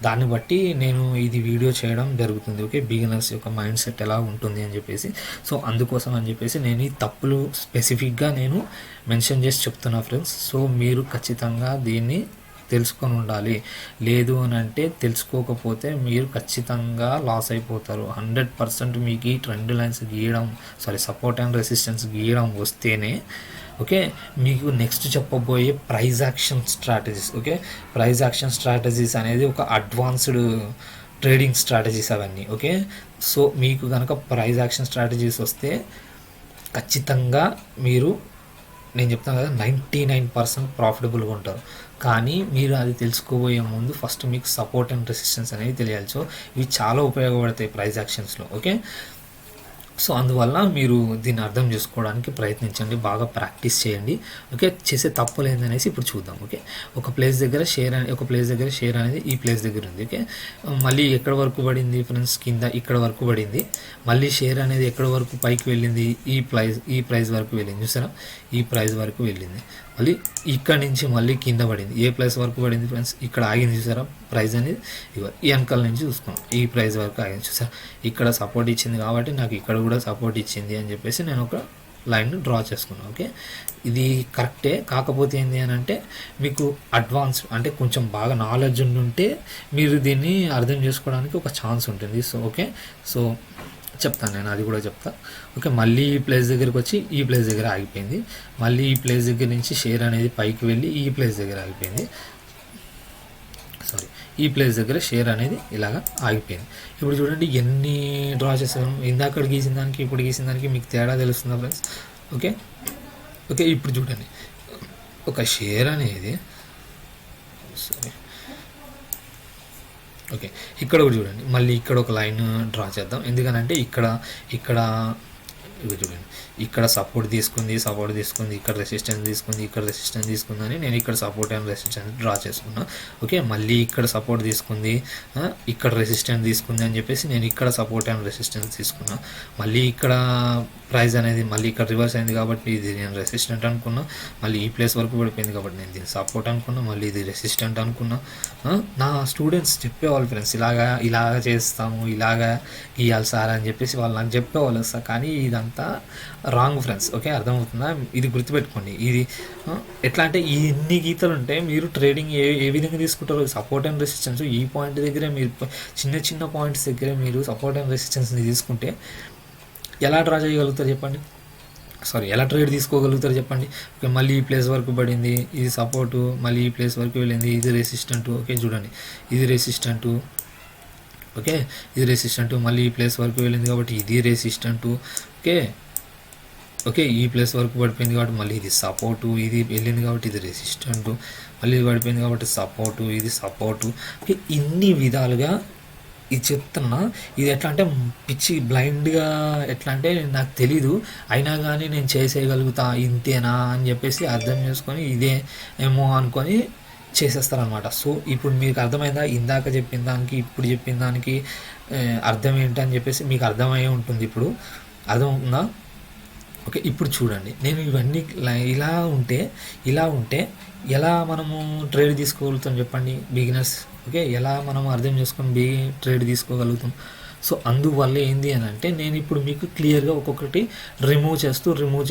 దాన్ని బట్టి నేను ఇది వీడియో చేయడం జరుగుతుంది. ఓకే, బిగినర్స్ యొక్క మైండ్ సెట్ ఎలా ఉంటుంది అని చెప్పేసి. సో అందుకోసం అని చెప్పేసి నేను ఈ తప్పులు స్పెసిఫిక్గా నేను మెన్షన్ చేసి చెప్తున్నా ఫ్రెండ్స్. సో మీరు ఖచ్చితంగా దీన్ని తెలుసుకొని ఉండాలి. లేదు అని అంటే తెలుసుకోకపోతే మీరు ఖచ్చితంగా లాస్ అయిపోతారు. 100% మీకు ఈ ట్రెండ్ లైన్స్ గీయడం, సపోర్ట్ అండ్ రెసిస్టెన్స్ గీయడం వస్తేనే ఓకే మీకు నెక్స్ట్ చెప్పబోయే price action strategies. Okay, price action strategies అనేది ఒక అడ్వాన్స్డ్ ట్రేడింగ్ స్ట్రాటజీస్ అవన్నీ. ఓకే, సో మీకు కనుక ప్రైజ్ యాక్షన్ స్ట్రాటజీస్ వస్తే ఖచ్చితంగా మీరు, నేను చెప్తాను కదా, 99% ప్రాఫిటబుల్గా ఉంటారు. కానీ మీరు అది తెలుసుకోబోయే ముందు ఫస్ట్ మీకు సపోర్ట్ అండ్ రెసిస్టెన్స్ అనేది తెలియాలి. సో ఇవి చాలా ఉపయోగపడతాయి ప్రైజ్ యాక్షన్స్లో. ఓకే, సో అందువల్ల మీరు దీన్ని అర్థం చేసుకోవడానికి ప్రయత్నించండి, బాగా ప్రాక్టీస్ చేయండి. ఓకే, చేసే తప్పులు ఏందనేసి ఇప్పుడు చూద్దాం. ఓకే, ఒక ప్లేస్ దగ్గర షేర్ అనేది ఈ ప్లేస్ దగ్గర ఉంది. ఓకే, మళ్ళీ ఎక్కడ వరకు పడింది ఫ్రెండ్స్? కింద ఇక్కడ వరకు పడింది. మళ్ళీ షేర్ అనేది ఎక్కడ వరకు పైకి వెళ్ళింది? ఈ ప్రైస్ వరకు వెళ్ళింది. చూసారా, ఈ ప్రైస్ వరకు వెళ్ళింది. మళ్ళీ ఇక్కడ నుంచి మళ్ళీ కింద పడింది. ఏ ప్రైస్ వరకు పడింది ఫ్రెండ్స్? ఇక్కడ ఆగింది. చూసారా, ప్రైస్ అనేది ఈ వెనకాల నుంచి చూసుకున్నాం, ఈ ప్రైస్ వరకు ఆగింది. చూసారా, ఇక్కడ సపోర్ట్ ఇచ్చింది కాబట్టి నాకు ఇక్కడ కూడా సపోర్ట్ ఇచ్చింది అని చెప్పేసి నేను ఒక లైన్ డ్రా చేసుకున్నాను. ఓకే, ఇది కరెక్టే. కాకపోతే ఏంటి అని అంటే మీకు అడ్వాన్స్ అంటే కొంచెం బాగా నాలెడ్జ్ ఉంటే మీరు దీన్ని అర్థం చేసుకోవడానికి ఒక ఛాన్స్ ఉంటుంది. సో ఓకే, సో చెప్తాను నేను, అది కూడా చెప్తా. ఓకే, మళ్ళీ ఈ ప్లేస్ దగ్గరికి వచ్చి ఈ ప్లేస్ దగ్గర ఆగిపోయింది. మళ్ళీ ఈ ప్లేస్ దగ్గర నుంచి షేర్ అనేది పైకి వెళ్ళి ఈ ప్లేస్ దగ్గర ఆగిపోయింది. ఈ ప్లేస్ దగ్గర షేర్ అనేది ఇలాగా ఆగిపోయింది. ఇప్పుడు చూడండి ఎన్ని డ్రా చేసాము. ఇందాక గీసిన దానికి ఇప్పుడు గీసిన దానికి మీకు తేడా తెలుస్తుందా ఫ్రెండ్స్? ఓకే, ఇప్పుడు చూడండి, ఒక షేర్ అనేది ఓకే ఇక్కడ కూడా చూడండి, మళ్ళీ ఇక్కడ ఒక లైన్ డ్రా చేద్దాం. ఎందుకనంటే ఇక్కడ ఇవి చూడండి, ఇక్కడ సపోర్ట్ తీసుకుంది, ఇక్కడ రెసిస్టెన్స్ తీసుకుందని నేను ఇక్కడ సపోర్ట్ అండ్ రెసిస్టెన్స్ డ్రా చేసుకున్నా. ఓకే, మళ్ళీ ఇక్కడ సపోర్ట్ తీసుకుంది, ఇక్కడ రెసిస్టెన్స్ తీసుకుంది అని చెప్పేసి నేను ఇక్కడ సపోర్ట్ అండ్ రెసిస్టెన్స్ తీసుకున్నా. మళ్ళీ ఇక్కడ ప్రైస్ అనేది మళ్ళీ ఇక్కడ రివర్స్ అయింది కాబట్టి ఇది నేను రెసిస్టెంట్ అనుకున్నా. మళ్ళీ ఈ ప్లేస్ వరకు పడిపోయింది కాబట్టి నేను దీన్ని సపోర్ట్ అనుకున్నా. మళ్ళీ ఇది రెసిస్టెంట్ అనుకున్నా. నా స్టూడెంట్స్ చెప్పేవాళ్ళు ఫ్రెండ్స్, ఇలాగా చేస్తాము, ఇలాగా గీయాలి సార్ అని చెప్పేసి వాళ్ళు నాకు చెప్పేవాళ్ళు సార్. కానీ ఇదంతా రాంగ్ ఫ్రెండ్స్. ఓకే, అర్థమవుతుందా? ఇది గుర్తుపెట్టుకోండి. ఇది ఎట్లా అంటే ఈ ఎన్ని గీతలు ఉంటే మీరు ట్రేడింగ్ ఏ విధంగా తీసుకుంటారు? సపోర్ట్ అండ్ రెసిస్టెన్స్ ఈ పాయింట్ దగ్గర మీరు చిన్న పాయింట్స్ దగ్గర మీరు సపోర్ట్ అండ్ రెసిస్టెన్స్ని తీసుకుంటే ఎలా డ్రా చేయగలుగుతారు చెప్పండి? ఎలా ట్రేడ్ తీసుకోగలుగుతారు చెప్పండి? ఓకే, మళ్ళీ ఈ ప్లేస్ వరకు పడింది, ఇది సపోర్టు, మళ్ళీ ఈ ప్లేస్ వరకు వెళ్ళింది, ఇది రెసిస్టెంట్. ఓకే చూడండి, ఇది రెసిస్టెంటు. ఓకే, ఇది రెసిస్టెంట్. మళ్ళీ ఈ ప్లేస్ వరకు వెళ్ళింది కాబట్టి ఇది రెసిస్టెంట్. ఓకే, ఈ ప్లేస్ వరకు పడిపోయింది కాబట్టి మళ్ళీ ఇది సపోర్టు, ఇది వెళ్ళింది కాబట్టి ఇది రెసిస్టెంట్. మళ్ళీ ఇది పడిపోయింది కాబట్టి సపోర్టు, ఇది సపోర్టు. ఓకే, ఇన్ని విధాలుగా ఇది చెప్తున్నా. ఇది ఎట్లా అంటే పిచ్చి బ్లైండ్గా, ఎట్లా అంటే నాకు తెలీదు, అయినా కానీ నేను చేసేయగలుగుతా, ఇంతేనా అని చెప్పేసి అర్థం చేసుకొని ఇదే ఏమో అనుకొని చేసేస్తారనమాట. సో ఇప్పుడు మీకు అర్థమైందా? ఇందాక చెప్పిన దానికి ఇప్పుడు చెప్పిన దానికి అర్థం ఏంటని చెప్పేసి మీకు అర్థమయ్యే ఉంటుంది. ఇప్పుడు అర్థమవుతుందా? ఓకే, ఇప్పుడు చూడండి, నేను ఇవన్నీ ఇలా ఉంటే ఎలా మనము ట్రేడ్ తీసుకోగలుగుతాం చెప్పండి బిగినర్స్? ఓకే, ఎలా మనం అర్థం చేసుకొని ట్రేడ్ తీసుకోగలుగుతాం? సో అందువల్ల ఏంది అని అంటే నేను ఇప్పుడు మీకు క్లియర్గా ఒక్కొక్కటి రిమూవ్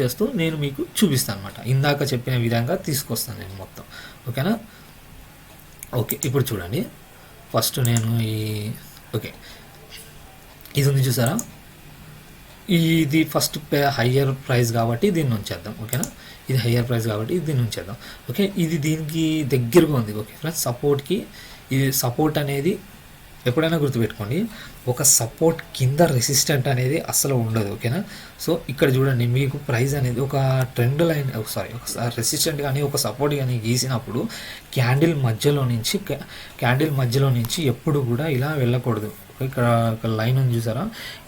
చేస్తూ నేను మీకు చూపిస్తాను అనమాట. ఇందాక చెప్పిన విధంగా తీసుకొస్తాను నేను మొత్తం. ఓకేనా? ఓకే, ఇప్పుడు చూడండి. ఫస్ట్ నేను ఓకే, ఇది ఉంది చూసారా, ఇది ఫస్ట్ హయ్యర్ ప్రైస్ కాబట్టి దీన్ని ఉంచేద్దాం. ఓకేనా? ఇది హయ్యర్ ప్రైస్ కాబట్టి దీన్ని ఉంచేద్దాం. ఓకే, ఇది దీనికి దగ్గరగా ఉంది. ఓకే ఫ్రెండ్స్, సపోర్ట్కి ఇది సపోర్ట్ అనేది ఎప్పుడైనా గుర్తుపెట్టుకోండి, ఒక సపోర్ట్ కింద రెసిస్టెంట్ అనేది అసలు ఉండదు. ఓకేనా? సో ఇక్కడ చూడండి, మీకు ప్రైస్ అనేది ఒక ట్రెండ్ లైన్ ఒక రెసిస్టెంట్ కానీ ఒక సపోర్ట్ కానీ గీసినప్పుడు క్యాండిల్ మధ్యలో నుంచి ఎప్పుడు కూడా ఇలా వెళ్ళకూడదు. ఇక్కడ లైన్ ఉంది చూసారా,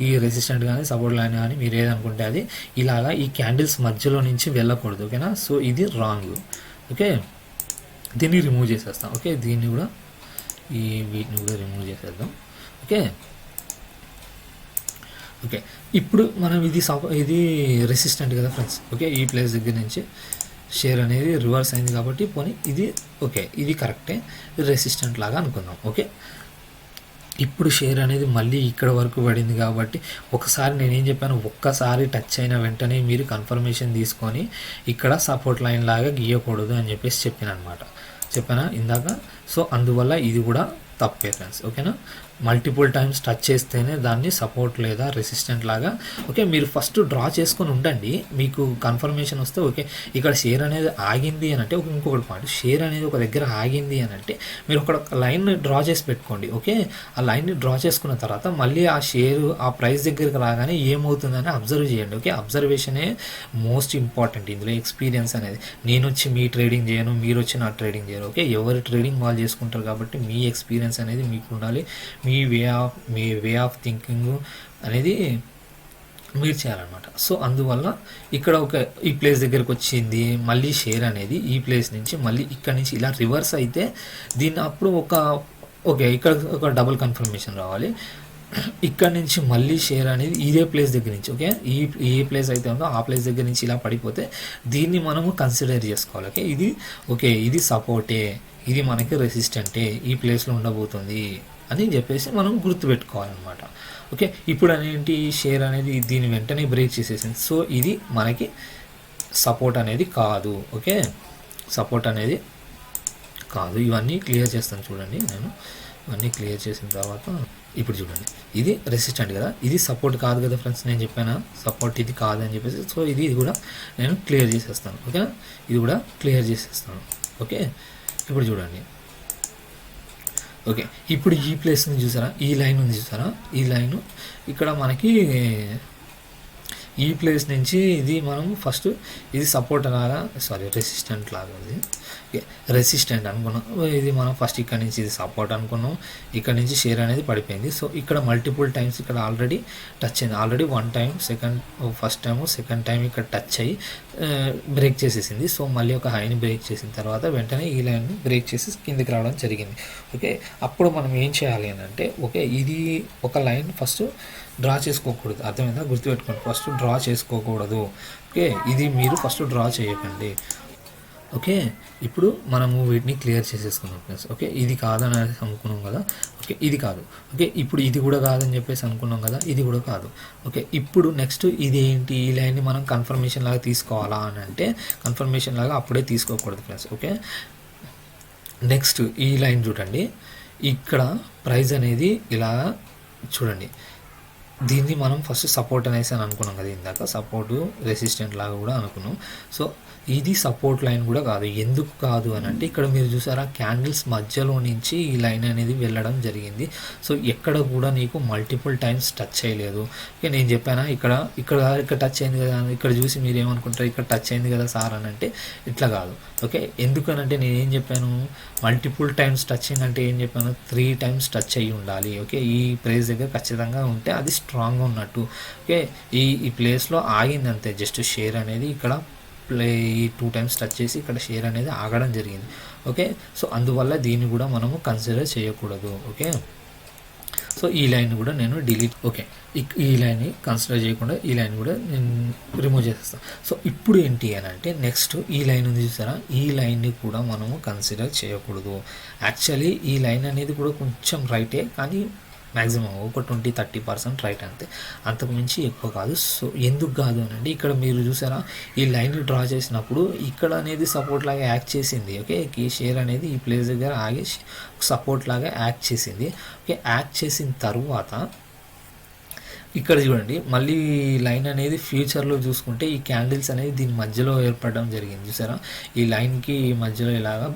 ఈ రెసిస్టెంట్ కానీ సపోర్ట్ లైన్ కానీ మీరు ఏదనుకుంటే అది ఇలాగా ఈ క్యాండిల్స్ మధ్యలో నుంచి వెళ్ళకూడదు. ఓకేనా? సో ఇది రాంగ్. ఓకే, దీన్ని రిమూవ్ చేసేస్తాం. ఓకే, దీన్ని కూడా వీటిని కూడా రిమూవ్ చేసేద్దాం. ఓకే, ఓకే, ఇప్పుడు మనం ఇది రెసిస్టెంట్ కదా ఫ్రెండ్స్. ఓకే, ఈ ప్లేస్ దగ్గర నుంచి షేర్ అనేది రివర్స్ అయింది కాబట్టి పోనీ ఇది ఓకే, ఇది కరెక్టే, రెసిస్టెంట్ లాగా అనుకుందాం. ఓకే, ఇప్పుడు షేర్ అనేది మళ్ళీ ఇక్కడ వరకు పడింది కాబట్టి ఒకసారి నేనేం చెప్పాను, ఒక్కసారి టచ్ అయిన వెంటనే మీరు కన్ఫర్మేషన్ తీసుకొని ఇక్కడ సపోర్ట్ లైన్ లాగా గీయకూడదు అని చెప్పేసి చెప్పానా ఇందాక. సో అందువల్ల ఇది కూడా తప్పే ఫ్రెండ్స్. ఓకేనా? మల్టిపుల్ టైమ్స్ టచ్ చేస్తేనే దాన్ని సపోర్ట్ లేదా రెసిస్టెంట్ లాగా. ఓకే, మీరు ఫస్ట్ డ్రా చేసుకొని ఉండండి, మీకు కన్ఫర్మేషన్ వస్తే. ఓకే, ఇక్కడ షేర్ అనేది ఆగింది అని అంటే ఇంకొకటి పాయింట్, షేర్ అనేది ఒక దగ్గర ఆగింది అని అంటే మీరు ఒక లైన్ డ్రా చేసి పెట్టుకోండి. ఓకే, ఆ లైన్ని డ్రా చేసుకున్న తర్వాత మళ్ళీ ఆ షేర్ ఆ ప్రైస్ దగ్గరికి రాగానే ఏమవుతుందని అబ్జర్వ్ చేయండి. ఓకే, అబ్జర్వేషనే మోస్ట్ ఇంపార్టెంట్ ఇందులో. ఎక్స్పీరియన్స్ అనేది నేను వచ్చి మీ ట్రేడింగ్ చేయను, మీరు వచ్చి నా ట్రేడింగ్ చేయరు. ఓకే, ఎవరి ట్రేడింగ్ వాళ్ళు చేసుకుంటారు కాబట్టి మీ ఎక్స్పీరియన్స్ అనేది మీకు ఉండాలి, మీ వే ఆఫ్ థింకింగ్ అనేది మీరు చేయాలన్నమాట. సో అందువల్ల ఇక్కడ ఈ ప్లేస్ దగ్గరకు వచ్చింది, మళ్ళీ షేర్ అనేది ఈ ప్లేస్ నుంచి మళ్ళీ ఇక్కడ నుంచి ఇలా రివర్స్ అయితే దీన్ని అప్పుడు ఇక్కడ ఒక డబుల్ కన్ఫర్మేషన్ రావాలి. ఇక్కడ నుంచి మళ్ళీ షేర్ అనేది ఇదే ప్లేస్ దగ్గర నుంచి ఓకే, ఈ ప్లేస్ అయితే ఉందో ఆ ప్లేస్ దగ్గర నుంచి ఇలా పడిపోతే దీన్ని మనము కన్సిడర్ చేసుకోవాలి. ఓకే, ఇది సపోర్టే, ఇది మనకి రెసిస్టెంటే, ఈ ప్లేస్లో ఉండబోతుంది అని చెప్పేసి మనం గుర్తుపెట్టుకోవాలన్నమాట. ఓకే, ఇప్పుడు అనేంటి షేర్ అనేది దీని వెంటనే బ్రేక్ చేసేసింది. సో ఇది మనకి సపోర్ట్ అనేది కాదు. ఓకే, సపోర్ట్ అనేది కాదు. ఇవన్నీ క్లియర్ చేస్తాను చూడండి. నేను ఇవన్నీ క్లియర్ చేసిన తర్వాత ఇప్పుడు చూడండి, ఇది రెసిస్టెంట్ కదా, ఇది సపోర్ట్ కాదు కదా ఫ్రెండ్స్. నేను చెప్పాను సపోర్ట్ ఇది కాదు అని చెప్పేసి. సో ఇది కూడా నేను క్లియర్ చేసేస్తాను. ఓకేనా? ఇది కూడా క్లియర్ చేసేస్తాను. ఓకే, ఇప్పుడు చూడండి. ఓకే, ఇప్పుడు ఈ ప్లేస్ని చూసారా, ఈ లైన్ ఉంది చూసారా, ఈ లైను ఇక్కడ మనకి ఈ ప్లేస్ నుంచి ఇది మనం ఫస్ట్ ఇది సపోర్ట్ లాగా రెసిస్టెంట్ లాగా ఉంది. ఓకే, రెసిస్టెంట్ అనుకున్నాం. ఇది మనం ఫస్ట్ ఇక్కడ నుంచి ఇది సపోర్ట్ అనుకున్నాం, ఇక్కడ నుంచి షేర్ అనేది పడిపోయింది. సో ఇక్కడ మల్టిపుల్ టైమ్స్ ఇక్కడ ఆల్రెడీ టచ్ అయింది. Already first time second time ఇక్కడ టచ్ అయ్యి బ్రేక్ చేసేసింది. సో మళ్ళీ ఒక హైని బ్రేక్ చేసిన తర్వాత వెంటనే ఈ లైన్ని బ్రేక్ చేసి కిందికి రావడం జరిగింది. ఓకే, అప్పుడు మనం ఏం చేయాలి అని అంటే ఓకే, ఇది ఒక లైన్ ఫస్ట్ డ్రా చేసుకోకూడదు. అర్థమైందా? గుర్తుపెట్టుకోండి, ఫస్ట్ డ్రా చేసుకోకూడదు. ఓకే, ఇది మీరు ఫస్ట్ డ్రా చేయకండి. ఓకే, ఇప్పుడు మనము వీటిని క్లియర్ చేసేసుకున్నాం ఫ్రెండ్స్. ఓకే, ఇది కాదని అనుకున్నాం కదా. ఓకే, ఇది కాదు. ఓకే, ఇప్పుడు ఇది కూడా కాదని చెప్పేసి అనుకున్నాం కదా, ఇది కూడా కాదు. ఓకే, ఇప్పుడు నెక్స్ట్ ఇది ఏంటి, ఈ లైన్ని మనం కన్ఫర్మేషన్ లాగా తీసుకోవాలా అని అంటే కన్ఫర్మేషన్ లాగా అప్పుడే తీసుకోకూడదు ఫ్రెండ్స్. ఓకే, నెక్స్ట్ ఈ లైన్ చూడండి, ఇక్కడ ప్రైస్ అనేది ఇలా చూడండి, దీన్ని మనం ఫస్ట్ సపోర్ట్ అనేసి అని అనుకున్నాం కదా ఇందాక, సపోర్టు రెసిస్టెంట్ లాగా కూడా అనుకున్నాం. సో ఇది సపోర్ట్ లైన్ కూడా కాదు. ఎందుకు కాదు అని అంటే ఇక్కడ మీరు చూసారా, క్యాండిల్స్ మధ్యలో నుంచి ఈ లైన్ అనేది వెళ్ళడం జరిగింది. సో ఎక్కడ కూడా నీకు మల్టిపుల్ టైమ్స్ టచ్ చేయలేదు. ఓకే, నేను చెప్పానా ఇక్కడ టచ్ అయింది కదా, ఇక్కడ చూసి మీరు ఏమనుకుంటారు, ఇక్కడ టచ్ అయింది కదా సార్ అని అంటే ఇట్లా కాదు. ఓకే, ఎందుకనంటే నేనేం చెప్పాను, మల్టిపుల్ టైమ్స్ టచింగ్ అంటే ఏం చెప్పాను, 3 times టచ్ అయ్యి ఉండాలి. ఓకే, ఈ ప్లేస్ దగ్గర ఖచ్చితంగా ఉంటే అది స్ట్రాంగ్గా ఉన్నట్టు. ఓకే, ఈ ప్లేస్లో ఆగింది అంతే, జస్ట్ షేర్ అనేది ఇక్కడ ఈ 2 times టచ్ చేసి ఇక్కడ షేర్ అనేది ఆగడం జరిగింది. ఓకే, సో అందువల్ల దీన్ని కూడా మనము కన్సిడర్ చేయకూడదు. ఓకే, సో ఈ లైన్ కూడా నేను డిలీట్. ఓకే, ఈ లైన్ని కన్సిడర్ చేయకుండా ఈ లైన్ కూడా నేను రిమూవ్ చేసేస్తాను. సో ఇప్పుడు ఏంటి అని అంటే నెక్స్ట్ ఈ లైన్ ఉంది చూసారా, ఈ లైన్ని కూడా మనము కన్సిడర్ చేయకూడదు. యాక్చువల్లీ ఈ లైన్ అనేది కూడా కొంచెం రైటే, కానీ మ్యాక్సిమం ఒక 20-30% రైట్ అంతే, అంతకు మించి ఎక్కువ కాదు. సో ఎందుకు కాదు అనండి, ఇక్కడ మీరు చూసారా ఈ లైన్ డ్రా చేసినప్పుడు ఇక్కడ అనేది సపోర్ట్ లాగా యాక్ట్ చేసింది. ఓకే, ఈ షేర్ అనేది ఈ ప్లేస్ దగ్గర ఆగి సపోర్ట్ లాగా యాక్ట్ చేసింది. ఓకే, యాక్ట్ చేసిన తర్వాత ఇక్కడ చూడండి మళ్ళీ లైన్ అనేది ఫ్యూచర్లో చూసుకుంటే ఈ క్యాండిల్స్ అనేది దీని మధ్యలో ఏర్పడడం జరిగింది. చూసారా ఈ లైన్కి మధ్యలో ఇలాగా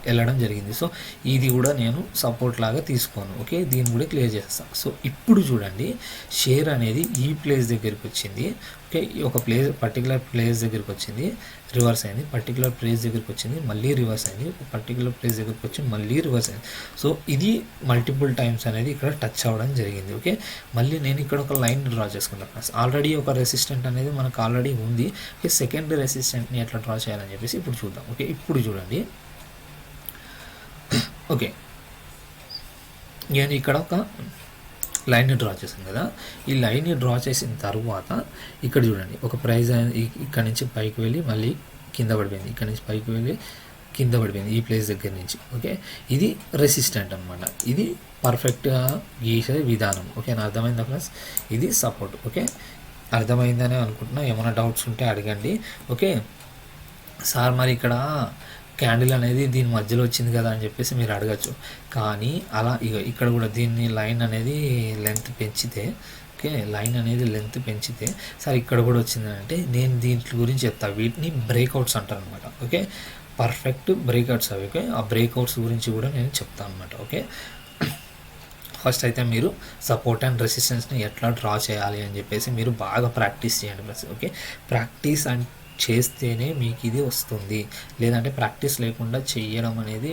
వెళ్ళడం జరిగింది. సో ఇది కూడా నేను సపోర్ట్ లాగా తీసుకోను. ఓకే, దీన్ని కూడా క్లియర్ చేస్తాను. సో ఇప్పుడు చూడండి షేర్ అనేది ఈ ప్లేస్ దగ్గరికి వచ్చింది. ఓకే, ఒక పర్టికులర్ ప్లేస్ దగ్గరికి వచ్చింది, రివర్స్ అయింది, పర్టికులర్ ప్లేస్ దగ్గరికి వచ్చింది, మళ్ళీ రివర్స్ అయింది, పర్టికులర్ ప్లేస్ దగ్గరికి వచ్చి మళ్ళీ రివర్స్ అయింది. సో ఇది మల్టిపుల్ టైమ్స్ అనేది ఇక్కడ టచ్ అవ్వడం జరిగింది. ఓకే, మళ్ళీ నేను ఇక్కడ ఒక లైన్ డ్రా చేసుకుంటాను. ఆల్రెడీ ఒక రెసిస్టెంట్ అనేది మనకు ఆల్రెడీ ఉంది. ఓకే, సెకండ్ రెసిస్టెంట్ని ఎట్లా డ్రా చేయాలని చెప్పేసి ఇప్పుడు చూద్దాం. ఓకే, ఇప్పుడు చూడండి. ఓకే, నేను ఇక్కడ ఒక లైన్ని డ్రా చేశాను కదా, ఈ లైన్ని డ్రా చేసిన తర్వాత ఇక్కడ చూడండి ఒక ప్రైజ్ ఇక్కడ నుంచి పైకి వెళ్ళి మళ్ళీ కింద పడిపోయింది, ఇక్కడ నుంచి పైకి వెళ్ళి కింద పడిపోయింది ఈ ప్లేస్ దగ్గర నుంచి. ఓకే, ఇది రెసిస్టెంట్ అనమాట, ఇది పర్ఫెక్ట్గా గీసే విధానం. ఓకే, నా అర్థమైందా ఫ్రెండ్స్? ఇది సపోర్ట్. ఓకే, అర్థమైందనే అనుకుంటున్నా, ఏమైనా డౌట్స్ ఉంటే అడగండి. ఓకే సార్, మరి ఇక్కడ క్యాండిల్ అనేది దీని మధ్యలో వచ్చింది కదా అని చెప్పేసి మీరు అడగచ్చు. కానీ అలా ఇక్కడ కూడా దీన్ని లైన్ అనేది లెంత్ పెంచితే, ఓకే లైన్ అనేది లెంత్ పెంచితే సార్ ఇక్కడ కూడా వచ్చిందంటే నేను దీంట్లో గురించి చెప్తాను. వీటిని బ్రేక్అవుట్స్ అంటారు అనమాట. ఓకే, పర్ఫెక్ట్ బ్రేక్అవుట్స్ అవి. ఓకే, ఆ బ్రేక్అవుట్స్ గురించి కూడా నేను చెప్తాను అనమాట. ఓకే, ఫస్ట్ అయితే మీరు సపోర్ట్ అండ్ రెసిస్టెన్స్ని ఎట్లా డ్రా చేయాలి అని చెప్పేసి మీరు బాగా ప్రాక్టీస్ చేయండి ఫ్రెండ్స్. ఓకే, ప్రాక్టీస్ అండ్ చేస్తేనే మీకు ఇది వస్తుంది, లేదంటే ప్రాక్టీస్ లేకుండా చేయడం అనేది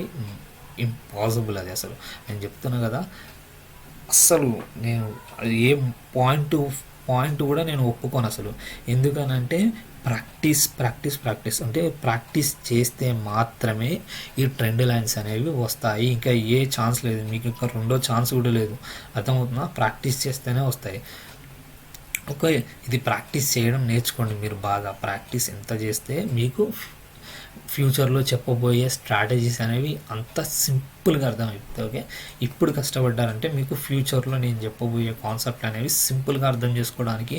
ఇంపాసిబుల్. అది అసలు నేను చెప్తున్నా కదా, అస్సలు నేను ఏ పాయింట్ కూడా నేను ఒప్పుకోను అసలు. ఎందుకనంటే ప్రాక్టీస్ అంటే ప్రాక్టీస్ చేస్తే మాత్రమే ఈ ట్రెండ్ లైన్స్ అనేవి వస్తాయి. ఇంకా ఏ ఛాన్స్ లేదు, మీకు ఇంకా రెండో ఛాన్స్ కూడా లేదు. అర్థమవుతుందా? ప్రాక్టీస్ చేస్తేనే వస్తాయి. ఓకే, ఇది ప్రాక్టీస్ చేయడం నేర్చుకోండి. మీరు బాగా ప్రాక్టీస్ ఎంత చేస్తే మీకు ఫ్యూచర్లో చెప్పబోయే స్ట్రాటజీస్ అనేవి అంత సింపుల్గా అర్థమవుతాయి. ఓకే, ఇప్పుడు కష్టపడ్డారంటే మీకు ఫ్యూచర్లో నేను చెప్పబోయే కాన్సెప్ట్ అనేవి సింపుల్గా అర్థం చేసుకోవడానికి,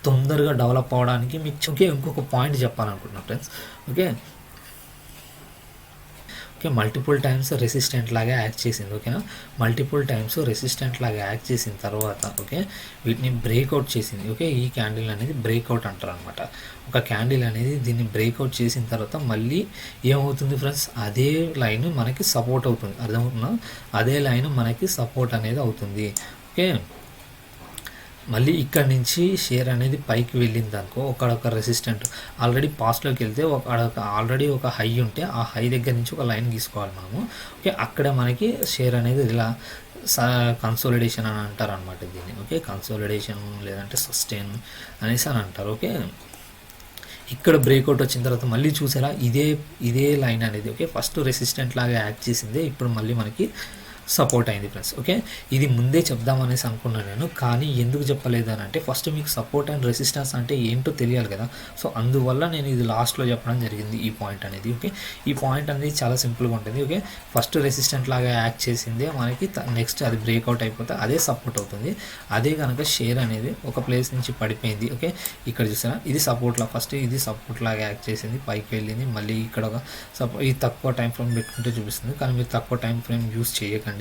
తొందరగా డెవలప్ అవ్వడానికి మీకు ఇంకొక పాయింట్ చెప్పాలనుకుంటున్నాను friends. Okay, multiple times resistant లాగా యాక్ట్ చేసింది. ఓకేనా, మల్టిపుల్ టైమ్స్ రెసిస్టెంట్ లాగా యాక్ట్ చేసిన తర్వాత ఓకే వీటిని బ్రేక్అవుట్ చేసింది. ఓకే, ఈ క్యాండిల్ అనేది బ్రేక్అవుట్ అంటారు అనమాట. ఒక క్యాండిల్ అనేది దీన్ని బ్రేక్అవుట్ చేసిన తర్వాత మళ్ళీ ఏమవుతుంది ఫ్రెండ్స్, అదే లైన్ మనకి సపోర్ట్ అవుతుంది. అర్థమవుతుందా? అదే లైన్ మనకి సపోర్ట్ అనేది అవుతుంది. ఓకే, మళ్ళీ ఇక్కడ నుంచి షేర్ అనేది పైకి వెళ్ళింది అనుకో, ఒక రెసిస్టెంట్ ఆల్రెడీ పాస్ట్లోకి వెళ్తే ఆల్రెడీ ఒక హై ఉంటే ఆ హై దగ్గర నుంచి ఒక లైన్ గీసుకోవాలి మనము. ఓకే, అక్కడ మనకి షేర్ అనేది ఇలా కన్సోలిడేషన్ అని అంటారు అనమాట దీన్ని. ఓకే, కన్సోలిడేషన్ లేదంటే సస్టైన్ అనేసి అని అంటారు. ఓకే, ఇక్కడ బ్రేక్అవుట్ వచ్చిన తర్వాత మళ్ళీ చూసారా ఇదే లైన్ అనేది ఓకే ఫస్ట్ రెసిస్టెంట్ లాగా యాక్ట్ చేసిందే, ఇప్పుడు మళ్ళీ మనకి సపోర్ట్ అయింది ఫ్రెండ్స్. ఓకే, ఇది ముందే చెప్దామనేసి అనుకున్నాను నేను, కానీ ఎందుకు చెప్పలేదు అని అంటే ఫస్ట్ మీకు సపోర్ట్ అండ్ రెసిస్టెన్స్ అంటే ఏంటో తెలియాలి కదా. సో అందువల్ల నేను ఇది లాస్ట్లో చెప్పడం జరిగింది ఈ పాయింట్ అనేది. ఓకే, ఈ పాయింట్ అనేది చాలా సింపుల్గా ఉంటుంది. ఓకే, ఫస్ట్ రెసిస్టెంట్ లాగా యాక్ట్ చేసిందే మనకి నెక్స్ట్ అది బ్రేక్అవుట్ అయిపోతే అదే సపోర్ట్ అవుతుంది. అదే కనుక షేర్ అనేది ఒక ప్లేస్ నుంచి పడిపోయింది. ఓకే, ఇక్కడ చూసారా ఇది సపోర్ట్ ఫస్ట్ ఇది సపోర్ట్ లాగా యాక్ట్ చేసింది, పైకి వెళ్ళింది, మళ్ళీ ఇక్కడ ఒక ఇది తక్కువ టైం ఫ్రేమ్ పెట్టుకుంటే చూపిస్తుంది, కానీ మీరు తక్కువ టైం ఫ్రేమ్ యూస్ చేయకండి.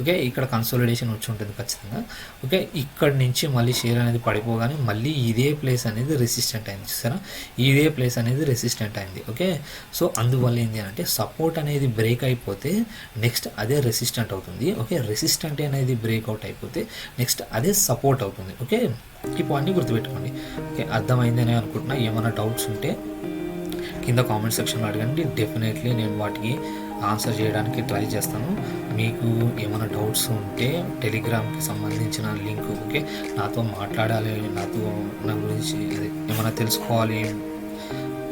ఓకే, ఇక్కడ కన్సోలిడేషన్ వచ్చి ఉంటుంది ఖచ్చితంగా. ఓకే, ఇక్కడ నుంచి మళ్ళీ షేర్ అనేది పడిపోగానే మళ్ళీ ఇదే ప్లేస్ అనేది రెసిస్టెంట్ అయింది. చూసారా ఇదే ప్లేస్ అనేది రెసిస్టెంట్ అయింది. ఓకే, సో అందువల్ల ఏంటి అంటే సపోర్ట్ అనేది బ్రేక్ అయిపోతే నెక్స్ట్ అదే రెసిస్టెంట్ అవుతుంది. ఓకే, రెసిస్టెంట్ అనేది బ్రేక్అవుట్ అయిపోతే నెక్స్ట్ అదే సపోర్ట్ అవుతుంది. ఓకే, ఈ పాయింట్ని గుర్తుపెట్టుకోండి. ఓకే, అర్థమైందనే అనుకుంటున్నా. ఏమైనా డౌట్స్ ఉంటే కింద కామెంట్ సెక్షన్లో అడగండి, డెఫినెట్లీ నేను వాటికి ఆన్సర్ చేయడానికి ట్రై చేస్తాను. మీకు ఏమైనా డౌట్స్ ఉంటే టెలిగ్రామ్కి సంబంధించిన లింక్, ఓకే నాతో మాట్లాడాలి, నా గురించి ఏమైనా తెలుసుకోవాలి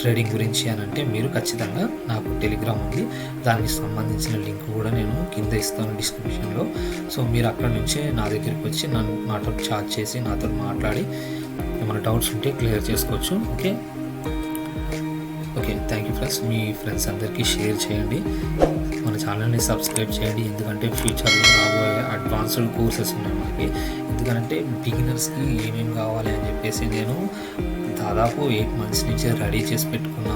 ట్రేడింగ్ గురించి అని అంటే మీరు ఖచ్చితంగా నాకు టెలిగ్రామ్ ఉంది, దానికి సంబంధించిన లింక్ కూడా నేను కింద ఇస్తాను డిస్క్రిప్షన్లో. సో మీరు అక్కడ నుంచే నా దగ్గరికి వచ్చి నాతో చాట్ చేసి నాతో మాట్లాడి ఏమైనా డౌట్స్ ఉంటే క్లియర్ చేసుకోవచ్చు. Okay, thank you friends. Me friends అందరికీ షేర్ చేయండి, మన ఛానల్ని సబ్స్క్రైబ్ చేయండి, ఎందుకంటే ఫ్యూచర్లో రాబోయే అడ్వాన్స్డ్ కోర్సెస్ ఉన్నాయి మనకి. ఎందుకంటే బిగినర్స్కి ఏమేమి కావాలి అని చెప్పేసి నేను దాదాపు 8 months నుంచి రెడీ చేసి పెట్టుకున్న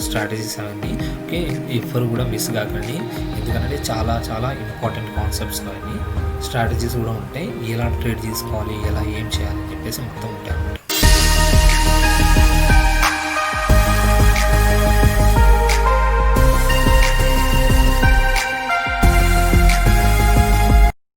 స్ట్రాటజీస్ అవన్నీ. ఓకే, ఎవ్వరు కూడా మిస్ కాకండి, ఎందుకంటే చాలా చాలా ఇంపార్టెంట్ కాన్సెప్ట్స్ అవన్నీ. స్ట్రాటజీస్ కూడా ఉంటాయి, ఎలా ట్రేడ్ తీసుకోవాలి, ఎలా ఏం చేయాలని చెప్పేసి మొత్తం ఉంటాయి.